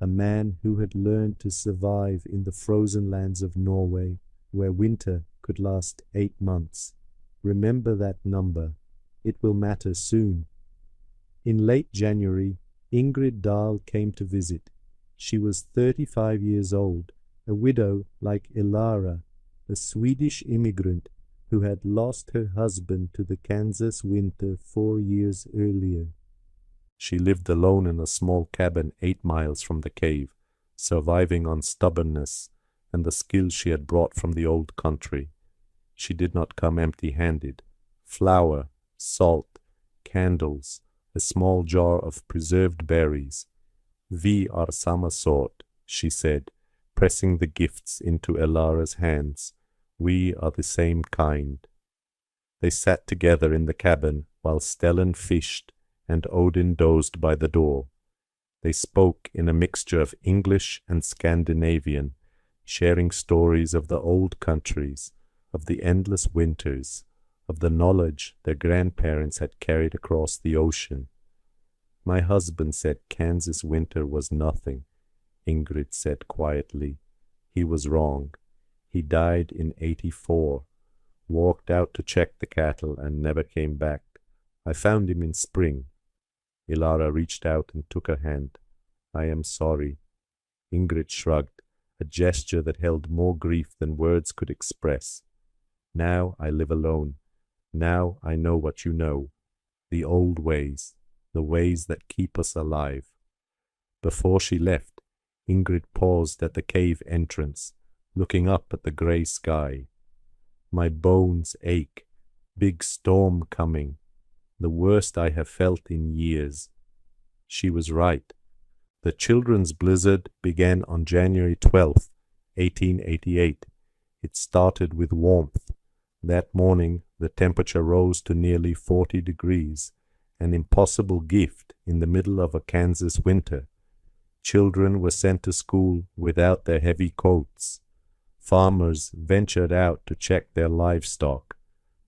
A: a man who had learned to survive in the frozen lands of Norway, where winter could last 8 months. Remember that number. It will matter soon. In late January, Ingrid Dahl came to visit. She was 35 years old, a widow like Ilara, a Swedish immigrant who had lost her husband to the Kansas winter 4 years earlier. She lived alone in a small cabin 8 miles from the cave, surviving on stubbornness and the skills she had brought from the old country. She did not come empty-handed. Flour, salt, candles, a small jar of preserved berries. "We are sama sort," she said, pressing the gifts into Ilara's hands. "We are the same kind." They sat together in the cabin while Stellan fished and Odin dozed by the door. They spoke in a mixture of English and Scandinavian, sharing stories of the old countries, of the endless winters, of the knowledge their grandparents had carried across the ocean. "My husband said Kansas winter was nothing," Ingrid said quietly. "He was wrong. He died in 84, walked out to check the cattle and never came back. I found him in spring." Ilara reached out and took her hand. "I am sorry." Ingrid shrugged, a gesture that held more grief than words could express. "Now I live alone. Now I know what you know. The old ways, the ways that keep us alive." Before she left, Ingrid paused at the cave entrance, looking up at the grey sky. "My bones ache. Big storm coming. The worst I have felt in years." She was right. The children's blizzard began on January 12th, 1888. It started with warmth. That morning the temperature rose to nearly 40 degrees, an impossible gift in the middle of a Kansas winter. Children were sent to school without their heavy coats. Farmers ventured out to check their livestock.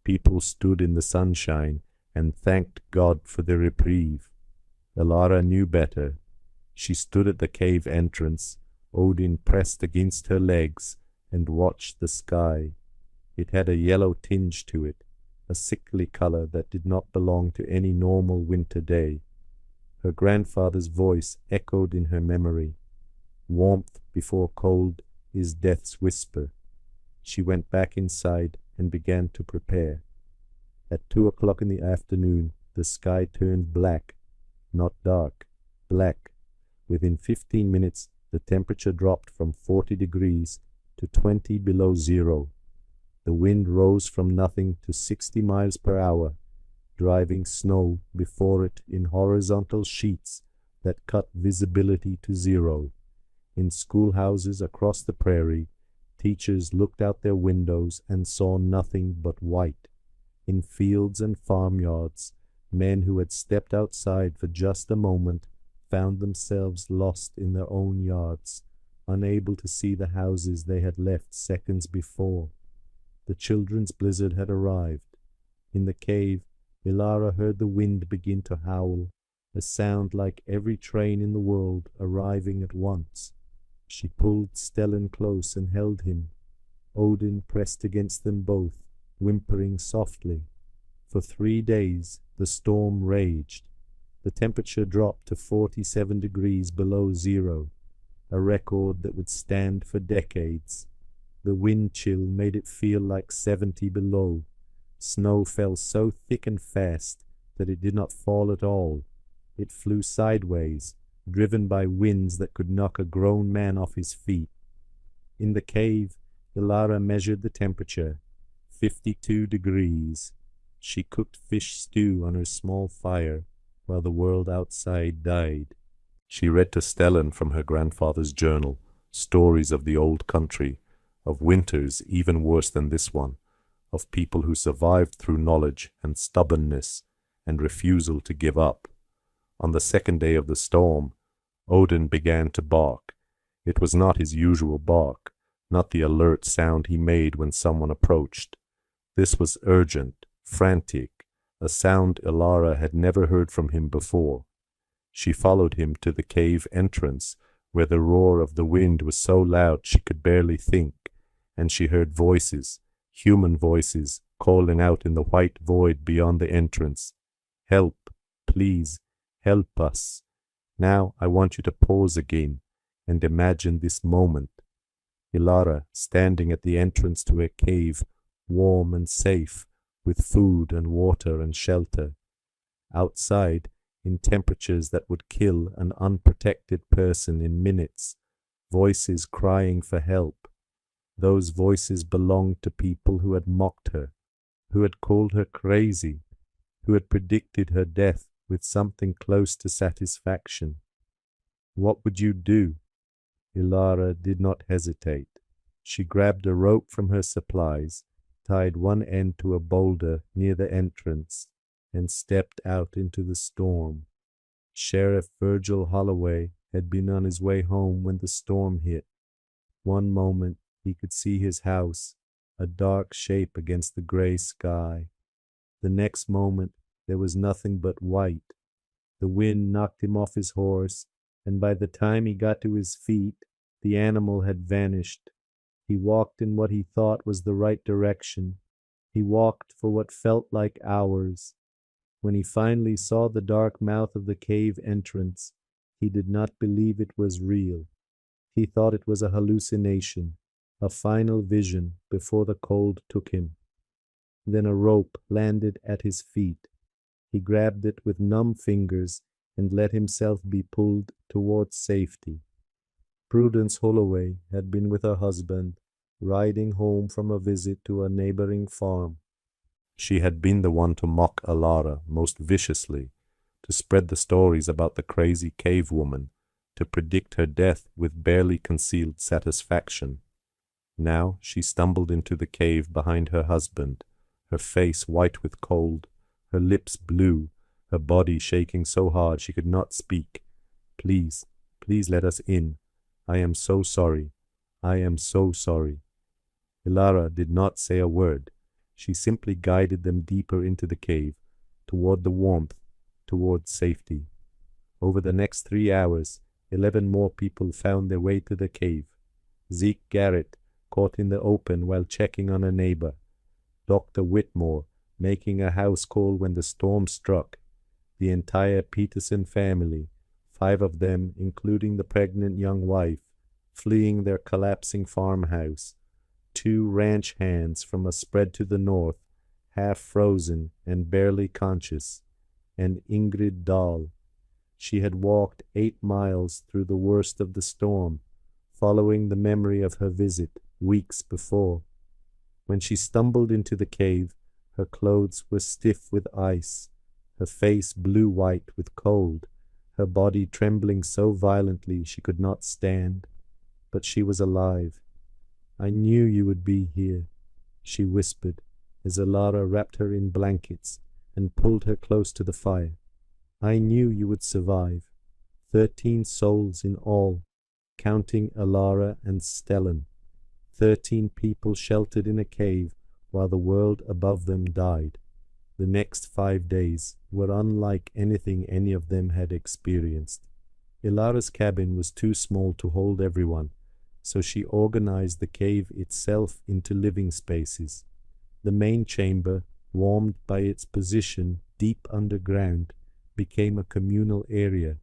A: People stood in the sunshine and thanked God for the reprieve. Elara knew better. She stood at the cave entrance, Odin pressed against her legs, and watched the sky. It had a yellow tinge to it, a sickly color that did not belong to any normal winter day. Her grandfather's voice echoed in her memory. Warmth before cold is death's whisper. She went back inside and began to prepare. At 2 o'clock in the afternoon, the sky turned black, not dark, black. Within 15 minutes, the temperature dropped from 40 degrees to 20 below zero. The wind rose from nothing to 60 miles per hour, driving snow before it in horizontal sheets that cut visibility to zero. In schoolhouses across the prairie, teachers looked out their windows and saw nothing but white. In fields and farmyards, men who had stepped outside for just a moment found themselves lost in their own yards, unable to see the houses they had left seconds before. The children's blizzard had arrived. In the cave, Elara heard the wind begin to howl, a sound like every train in the world arriving at once. She pulled Stellan close and held him. Odin pressed against them both, whimpering softly. For 3 days the storm raged. The temperature dropped to 47 degrees below zero, a record that would stand for decades. The wind chill made it feel like 70 below. Snow fell so thick and fast that it did not fall at all. It flew sideways, driven by winds that could knock a grown man off his feet. In the cave, Elara measured the temperature, 52 degrees. She cooked fish stew on her small fire, while the world outside died. She read to Stellan from her grandfather's journal stories of the old country, of winters even worse than this one, of people who survived through knowledge and stubbornness and refusal to give up. On the second day of the storm, Odin began to bark. It was not his usual bark, not the alert sound he made when someone approached. This was urgent, frantic, a sound Elara had never heard from him before. She followed him to the cave entrance, where the roar of the wind was so loud she could barely think, and she heard voices, human voices, calling out in the white void beyond the entrance. "Help, please, help us." Now I want you to pause again and imagine this moment. Elara standing at the entrance to a cave, warm and safe, with food and water and shelter. Outside, in temperatures that would kill an unprotected person in minutes, voices crying for help. Those voices belonged to people who had mocked her, who had called her crazy, who had predicted her death with something close to satisfaction. What would you do? Elara did not hesitate. She grabbed a rope from her supplies, tied one end to a boulder near the entrance, and stepped out into the storm. Sheriff Virgil Holloway had been on his way home when the storm hit. One moment he could see his house, a dark shape against the gray sky. The next moment there was nothing but white. The wind knocked him off his horse, and by the time he got to his feet, the animal had vanished. He walked in what he thought was the right direction. He walked for what felt like hours. When he finally saw the dark mouth of the cave entrance, he did not believe it was real. He thought it was a hallucination, a final vision before the cold took him. Then a rope landed at his feet. He grabbed it with numb fingers and let himself be pulled towards safety. Prudence Holloway had been with her husband, riding home from a visit to a neighboring farm. She had been the one to mock Elara most viciously, to spread the stories about the crazy cave woman, to predict her death with barely concealed satisfaction. Now she stumbled into the cave behind her husband, her face white with cold, her lips blue, her body shaking so hard she could not speak. "Please, please let us in. I am so sorry. I am so sorry." Ilara did not say a word. She simply guided them deeper into the cave, toward the warmth, toward safety. Over the next 3 hours, 11 more people found their way to the cave. Zeke Garrett, caught in the open while checking on a neighbor. Dr. Whitmore, making a house call when the storm struck. The entire Peterson family, 5 of them, including the pregnant young wife, fleeing their collapsing farmhouse. 2 ranch hands from a spread to the north, half frozen and barely conscious. And Ingrid Dahl. She had walked 8 miles through the worst of the storm, following the memory of her visit weeks before. When she stumbled into the cave, her clothes were stiff with ice, her face blue-white with cold, her body trembling so violently she could not stand. But she was alive. "I knew you would be here," she whispered, as Ilara wrapped her in blankets and pulled her close to the fire. "I knew you would survive." 13 souls in all, counting Ilara and Stellan. 13 people sheltered in a cave while the world above them died. The next 5 days were unlike anything any of them had experienced. Ilara's cabin was too small to hold everyone, so she organized the cave itself into living spaces. The main chamber, warmed by its position deep underground, became a communal area.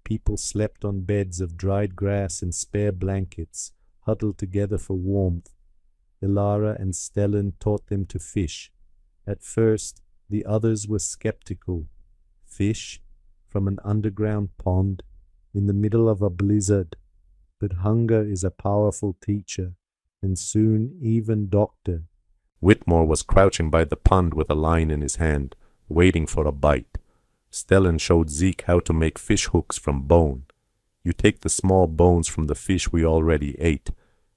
A: People slept on beds of dried grass and spare blankets, huddled together for warmth. Ilara and Stellan taught them to fish. At first, the others were skeptical. Fish? From an underground pond? In the middle of a blizzard? But hunger is a powerful teacher, and soon even Doctor. Whitmore was crouching by the pond with a line in his hand, waiting for a bite. Stellan showed Zeke how to make fish hooks from bone. You take the small bones from the fish we already ate.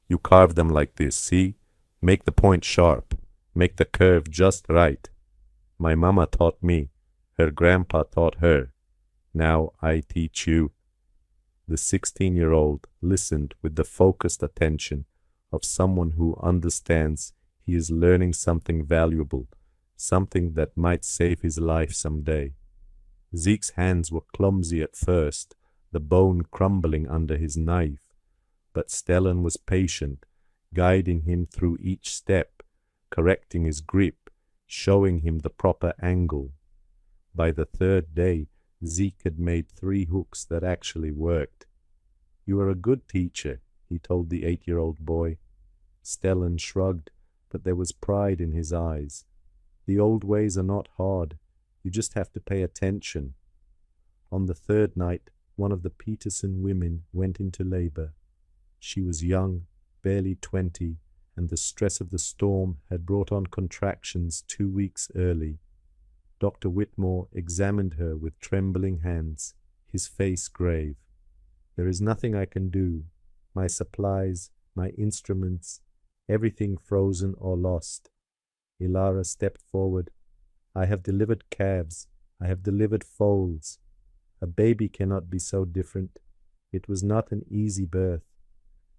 A: You carve them like this, see? Make the point sharp. Make the curve just right. My mama taught me. Her grandpa taught her. Now I teach you. The 16-year-old listened with the focused attention of someone who understands he is learning something valuable, something that might save his life someday. Zeke's hands were clumsy at first, the bone crumbling under his knife, but Stellan was patient, guiding him through each step, correcting his grip, showing him the proper angle. By the 3rd day, Zeke had made 3 hooks that actually worked. "You are a good teacher," he told the 8-year-old boy. Stellan shrugged, but there was pride in his eyes. "The old ways are not hard. You just have to pay attention." On the 3rd night, one of the Peterson women went into labor. She was young, barely 20, and the stress of the storm had brought on contractions 2 weeks early. Dr. Whitmore examined her with trembling hands, his face grave. "There is nothing I can do. My supplies, my instruments, everything frozen or lost." Ilara stepped forward. "I have delivered calves. I have delivered foals. A baby cannot be so different. It was not an easy birth."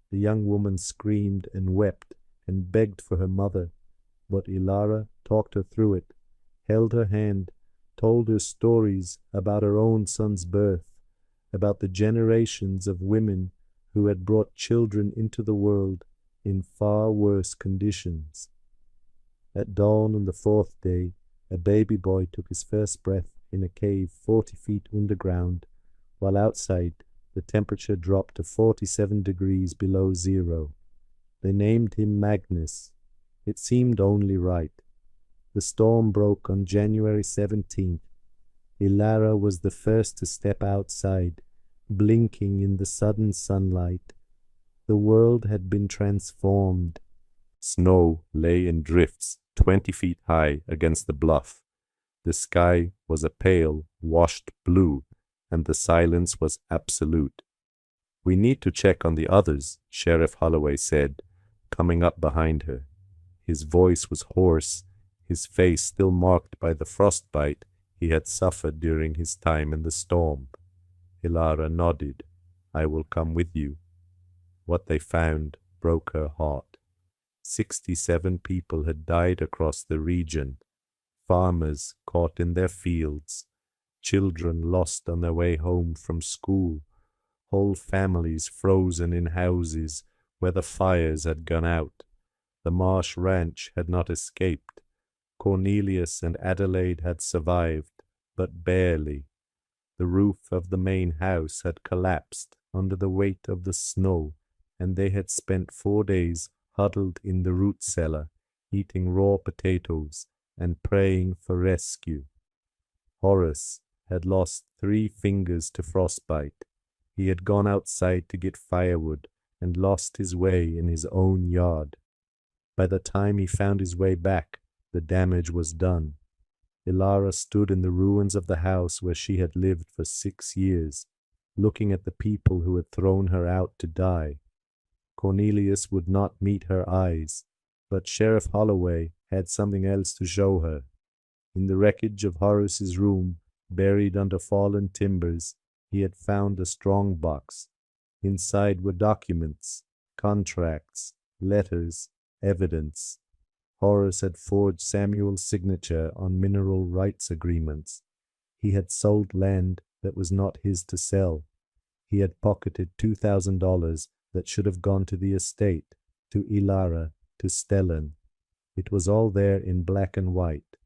A: The young woman screamed and wept and begged for her mother, but Ilara talked her through it, held her hand, told her stories about her own son's birth, about the generations of women who had brought children into the world in far worse conditions. At dawn on the 4th day, a baby boy took his first breath in a cave 40 feet underground, while outside the temperature dropped to 47 degrees below zero. They named him Magnus. It seemed only right. The storm broke on January 17th. Ilara was the first to step outside, blinking in the sudden sunlight. The world had been transformed. Snow lay in drifts 20 feet high against the bluff. The sky was a pale, washed blue, and the silence was absolute. "We need to check on the others," Sheriff Holloway said, coming up behind her. His voice was hoarse, his face still marked by the frostbite he had suffered during his time in the storm. Ilara nodded. "I will come with you." What they found broke her heart. 67 people had died across the region, farmers caught in their fields, children lost on their way home from school, whole families frozen in houses where the fires had gone out. The Marsh Ranch had not escaped. Cornelius and Adelaide had survived, but barely. The roof of the main house had collapsed under the weight of the snow, and they had spent 4 days huddled in the root cellar, eating raw potatoes and praying for rescue. Horace had lost 3 fingers to frostbite. He had gone outside to get firewood and lost his way in his own yard. By the time he found his way back, the damage was done. Ilara stood in the ruins of the house where she had lived for 6 years, looking at the people who had thrown her out to die. Cornelius would not meet her eyes, but Sheriff Holloway had something else to show her. In the wreckage of Horace's room, buried under fallen timbers, he had found a strong box. Inside were documents, contracts, letters, evidence. Horace had forged Samuel's signature on mineral rights agreements. He had sold land that was not his to sell. He had pocketed $2,000 that should have gone to the estate, to Ilara, to Stellan. It was all there in black and white.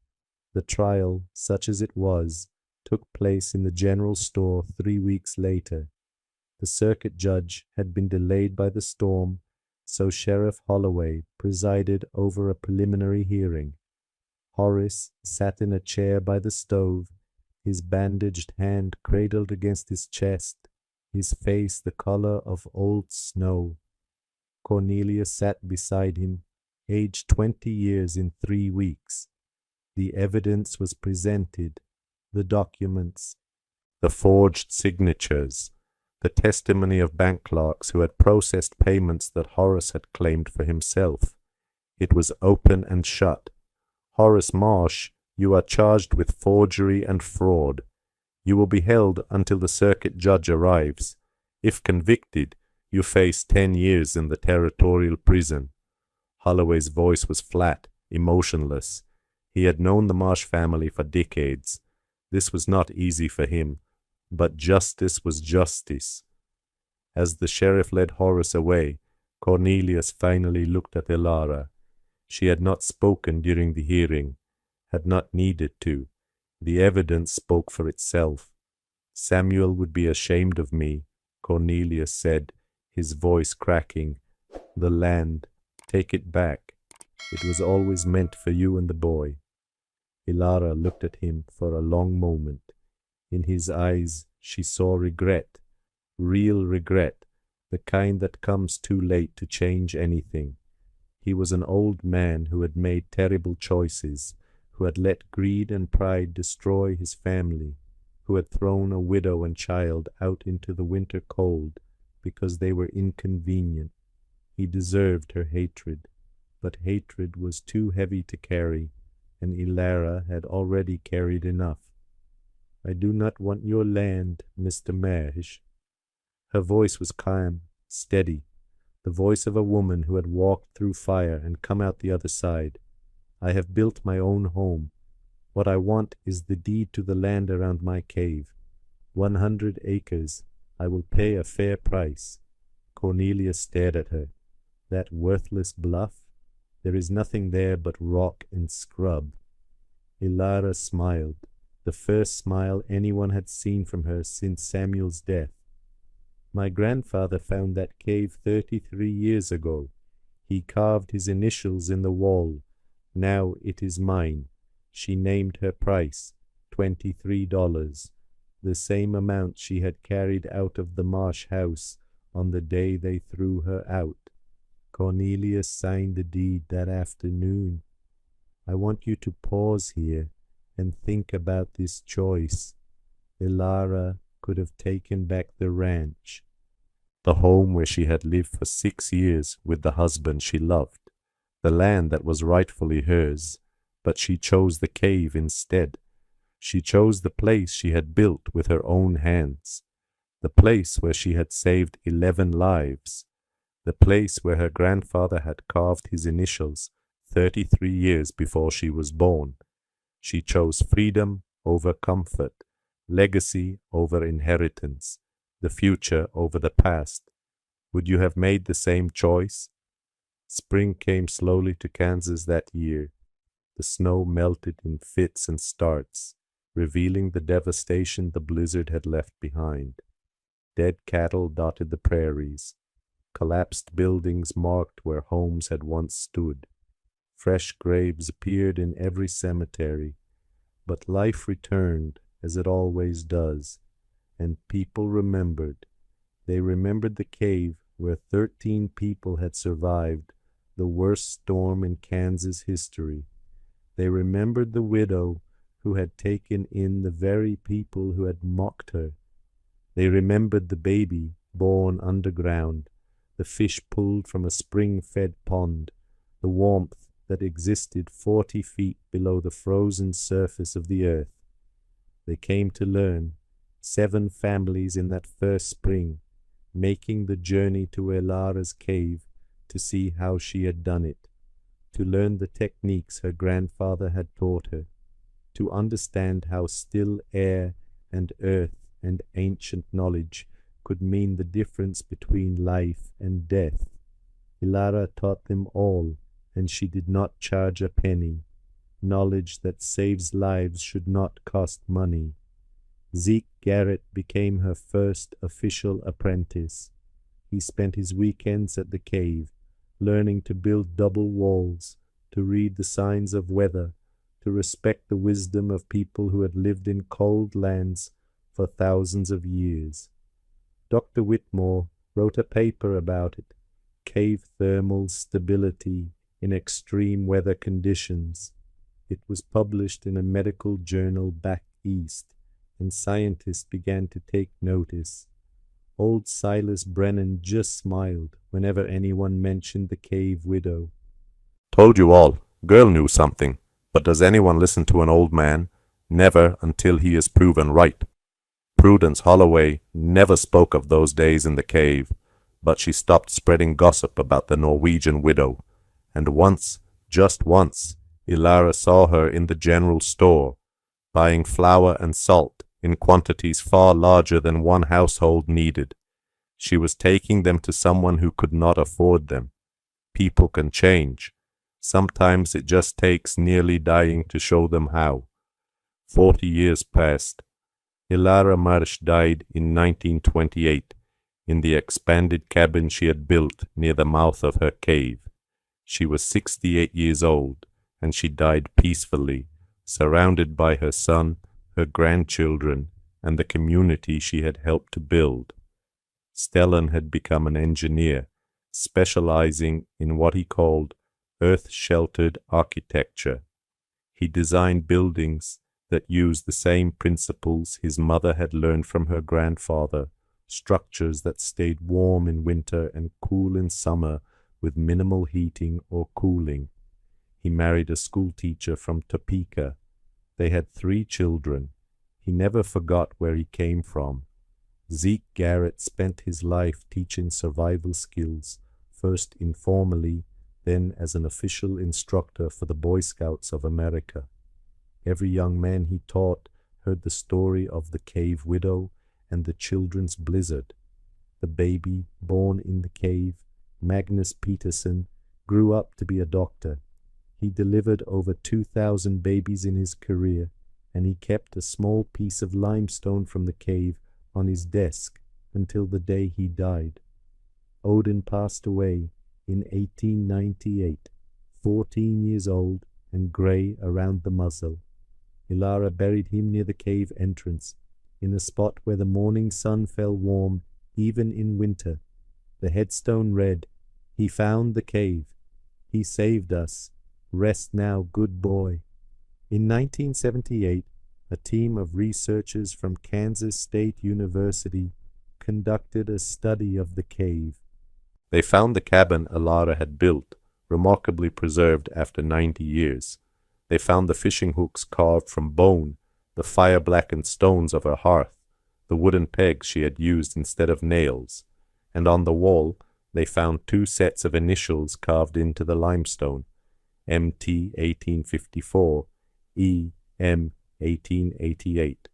A: The trial, such as it was, took place in the general store 3 weeks later. The circuit judge had been delayed by the storm, so Sheriff Holloway presided over a preliminary hearing. Horace sat in a chair by the stove, his bandaged hand cradled against his chest, his face the color of old snow. Cornelia sat beside him, aged 20 years in 3 weeks. The evidence was presented, the documents, the forged signatures, the testimony of bank clerks who had processed payments that Horace had claimed for himself. It was open and shut. Horace Marsh, you are charged with forgery and fraud. You will be held until the circuit judge arrives. If convicted, you face 10 years in the territorial prison. Holloway's voice was flat, emotionless. He had known the Marsh family for decades. This was not easy for him, but justice was justice. As the sheriff led Horace away, Cornelius finally looked at Ilara. She had not spoken during the hearing, had not needed to. The evidence spoke for itself. Samuel would be ashamed of me, Cornelius said, his voice cracking. The land, take it back. It was always meant for you and the boy. Ilara looked at him for a long moment. In his eyes she saw regret, real regret, the kind that comes too late to change anything. He was an old man who had made terrible choices, who had let greed and pride destroy his family, who had thrown a widow and child out into the winter cold because they were inconvenient. He deserved her hatred, but hatred was too heavy to carry, and Ilara had already carried enough. I do not want your land, Mr. Marsh. Her voice was calm, steady, the voice of a woman who had walked through fire and come out the other side. I have built my own home. What I want is the deed to the land around my cave. 100 acres. I will pay a fair price. Cornelia stared at her. That worthless bluff? There is nothing there but rock and scrub. Ilara smiled, the first smile anyone had seen from her since Samuel's death. My grandfather found that cave 33 years ago. He carved his initials in the wall. Now it is mine. She named her price, $23, the same amount she had carried out of the Marsh house on the day they threw her out. Cornelius signed the deed that afternoon. I want you to pause here and think about this choice. Ilara could have taken back the ranch, the home where she had lived for 6 years with the husband she loved, the land that was rightfully hers, but she chose the cave instead. She chose the place she had built with her own hands, the place where she had saved 11 lives. the place where her grandfather had carved his initials 33 years before she was born. She chose freedom over comfort, legacy over inheritance, the future over the past. Would you have made the same choice? Spring came slowly to Kansas that year. The snow melted in fits and starts, revealing the devastation the blizzard had left behind. Dead cattle dotted the prairies. Collapsed buildings marked where homes had once stood. Fresh graves appeared in every cemetery. But life returned, as it always does, and people remembered. They remembered the cave where 13 people had survived the worst storm in Kansas history. They remembered the widow who had taken in the very people who had mocked her. They remembered the baby born underground, the fish pulled from a spring-fed pond, the warmth that existed 40 feet below the frozen surface of the earth. They came to learn, 7 families in that first spring, making the journey to Elara's cave to see how she had done it, to learn the techniques her grandfather had taught her, to understand how still air and earth and ancient knowledge could mean the difference between life and death. Elara taught them all, and she did not charge a penny. Knowledge that saves lives should not cost money. Zeke Garrett became her first official apprentice. He spent his weekends at the cave, learning to build double walls, to read the signs of weather, to respect the wisdom of people who had lived in cold lands for thousands of years. Dr. Whitmore wrote a paper about it, Cave Thermal Stability in Extreme Weather Conditions. It was published in a medical journal back east, and scientists began to take notice. Old Silas Brennan just smiled whenever anyone mentioned the cave widow.
B: Told you all, girl knew something, but does anyone listen to an old man? Never until he is proven right. Prudence Holloway never spoke of those days in the cave, but she stopped spreading gossip about the Norwegian widow, and once, just once, Elara saw her in the general store, buying flour and salt in quantities far larger than one household needed. She was taking them to someone who could not afford them. People can change. Sometimes it just takes nearly dying to show them how. 40 years passed. Elara Marsh died in 1928 in the expanded cabin she had built near the mouth of her cave. She was 68 years old, and she died peacefully, surrounded by her son, her grandchildren, and the community she had helped to build. Stellan had become an engineer, specializing in what he called earth-sheltered architecture. He designed buildings that used the same principles his mother had learned from her grandfather, structures that stayed warm in winter and cool in summer with minimal heating or cooling. He married a schoolteacher from Topeka. They had 3 children. He never forgot where he came from. Zeke Garrett spent his life teaching survival skills, first informally, then as an official instructor for the Boy Scouts of America. Every young man he taught heard the story of the cave widow and the children's blizzard. The baby born in the cave, Magnus Peterson, grew up to be a doctor. He delivered over 2,000 babies in his career, and he kept a small piece of limestone from the cave on his desk until the day he died. Odin passed away in 1898, 14 years old and grey around the muzzle. Elara buried him near the cave entrance, in a spot where the morning sun fell warm even in winter. The headstone read, "He found the cave. He saved us. Rest now, good boy." In 1978, a team of researchers from Kansas State University conducted a study of the cave.
A: They found the cabin Elara had built, remarkably preserved after 90 years. They found the fishing hooks carved from bone, the fire-blackened stones of her hearth, the wooden pegs she had used instead of nails, and on the wall They found 2 sets of initials carved into the limestone, MT 1854, EM 1888,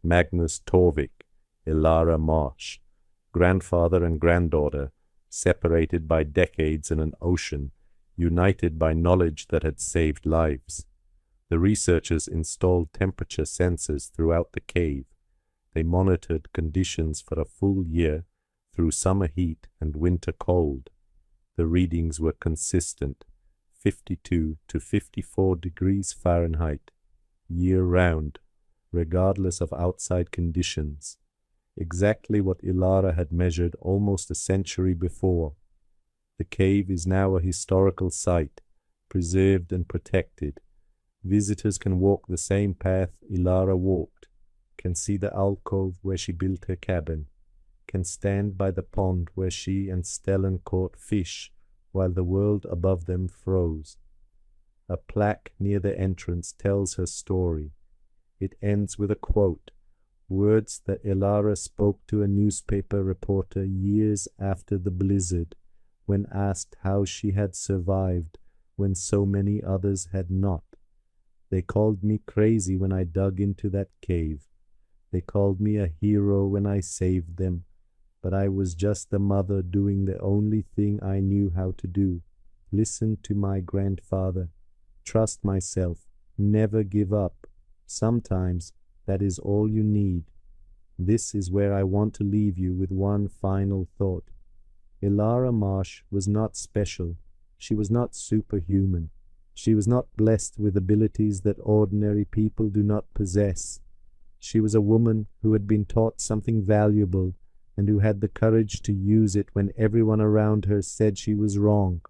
A: Magnus Torvik, Ilara Marsh, grandfather and granddaughter, separated by decades in an ocean, united by knowledge that had saved lives. The researchers installed temperature sensors throughout the cave. They monitored conditions for a full year, through summer heat and winter cold. The readings were consistent, 52 to 54 degrees Fahrenheit, year-round, regardless of outside conditions. Exactly what Ilara had measured almost a century before. The cave is now a historical site, preserved and protected. Visitors can walk the same path Ilara walked, can see the alcove where she built her cabin, can stand by the pond where she and Stellan caught fish while the world above them froze. A plaque near the entrance tells her story. It ends with a quote, words that Ilara spoke to a newspaper reporter years after the blizzard, when asked how she had survived when so many others had not. They called me crazy when I dug into that cave. They called me a hero when I saved them, but I was just the mother doing the only thing I knew how to do. Listen to my grandfather. Trust myself. Never give up. Sometimes that is all you need. This is where I want to leave you with one final thought. Ilara Marsh was not special. She was not superhuman. She was not blessed with abilities that ordinary people do not possess. She was a woman who had been taught something valuable and who had the courage to use it when everyone around her said she was wrong.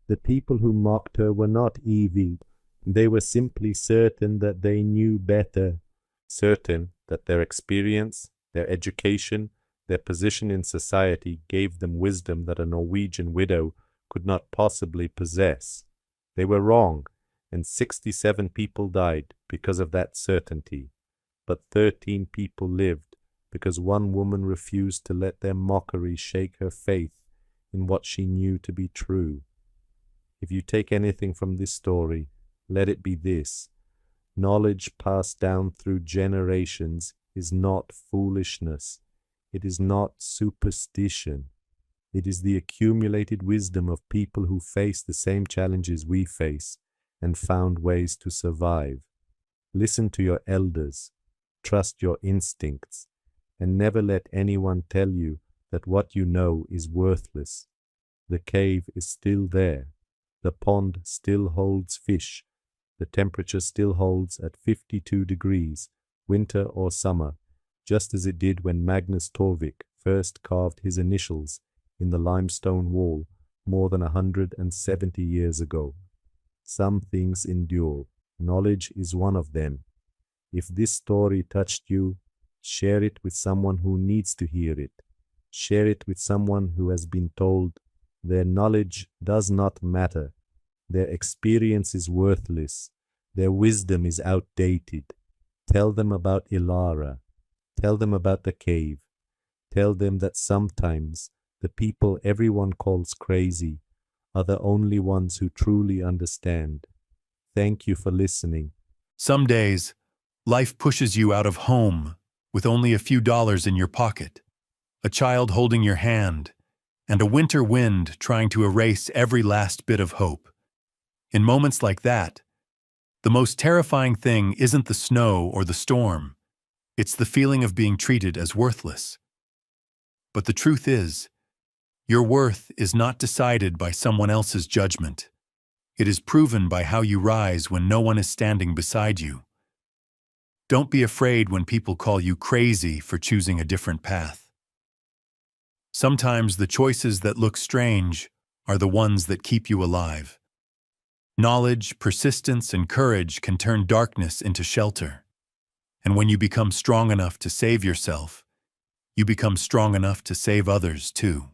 A: The people who mocked her were not evil. They were simply certain that they knew better, certain that their experience, their education, their position in society gave them wisdom that a Norwegian widow could not possibly possess. They were wrong, and 67 people died because of that certainty. But 13 people lived, because one woman refused to let their mockery shake her faith in what she knew to be true. If you take anything from this story, let it be this. Knowledge passed down through generations is not foolishness. It is not superstition. It is the accumulated wisdom of people who faced the same challenges we face and found ways to survive. Listen to your elders. Trust your instincts. And never let anyone tell you that what you know is worthless. The cave is still there. The pond still holds fish. The temperature still holds at 52 degrees, winter or summer, just as it did when Magnus Torvik first carved his initials in the limestone wall more than 170 years ago. Some things endure. Knowledge is one of them. If this story touched you, share it with someone who needs to hear it. Share it with someone who has been told their knowledge does not matter. Their experience is worthless. Their wisdom is outdated. Tell them about Ilara. Tell them about the cave. Tell them that sometimes the people everyone calls crazy are the only ones who truly understand. Thank you for listening.
C: Some days, life pushes you out of home with only a few dollars in your pocket, a child holding your hand, and a winter wind trying to erase every last bit of hope. In moments like that, the most terrifying thing isn't the snow or the storm. It's the feeling of being treated as worthless. But the truth is, your worth is not decided by someone else's judgment. It is proven by how you rise when no one is standing beside you. Don't be afraid when people call you crazy for choosing a different path. Sometimes the choices that look strange are the ones that keep you alive. Knowledge, persistence, and courage can turn darkness into shelter. And when you become strong enough to save yourself, you become strong enough to save others too.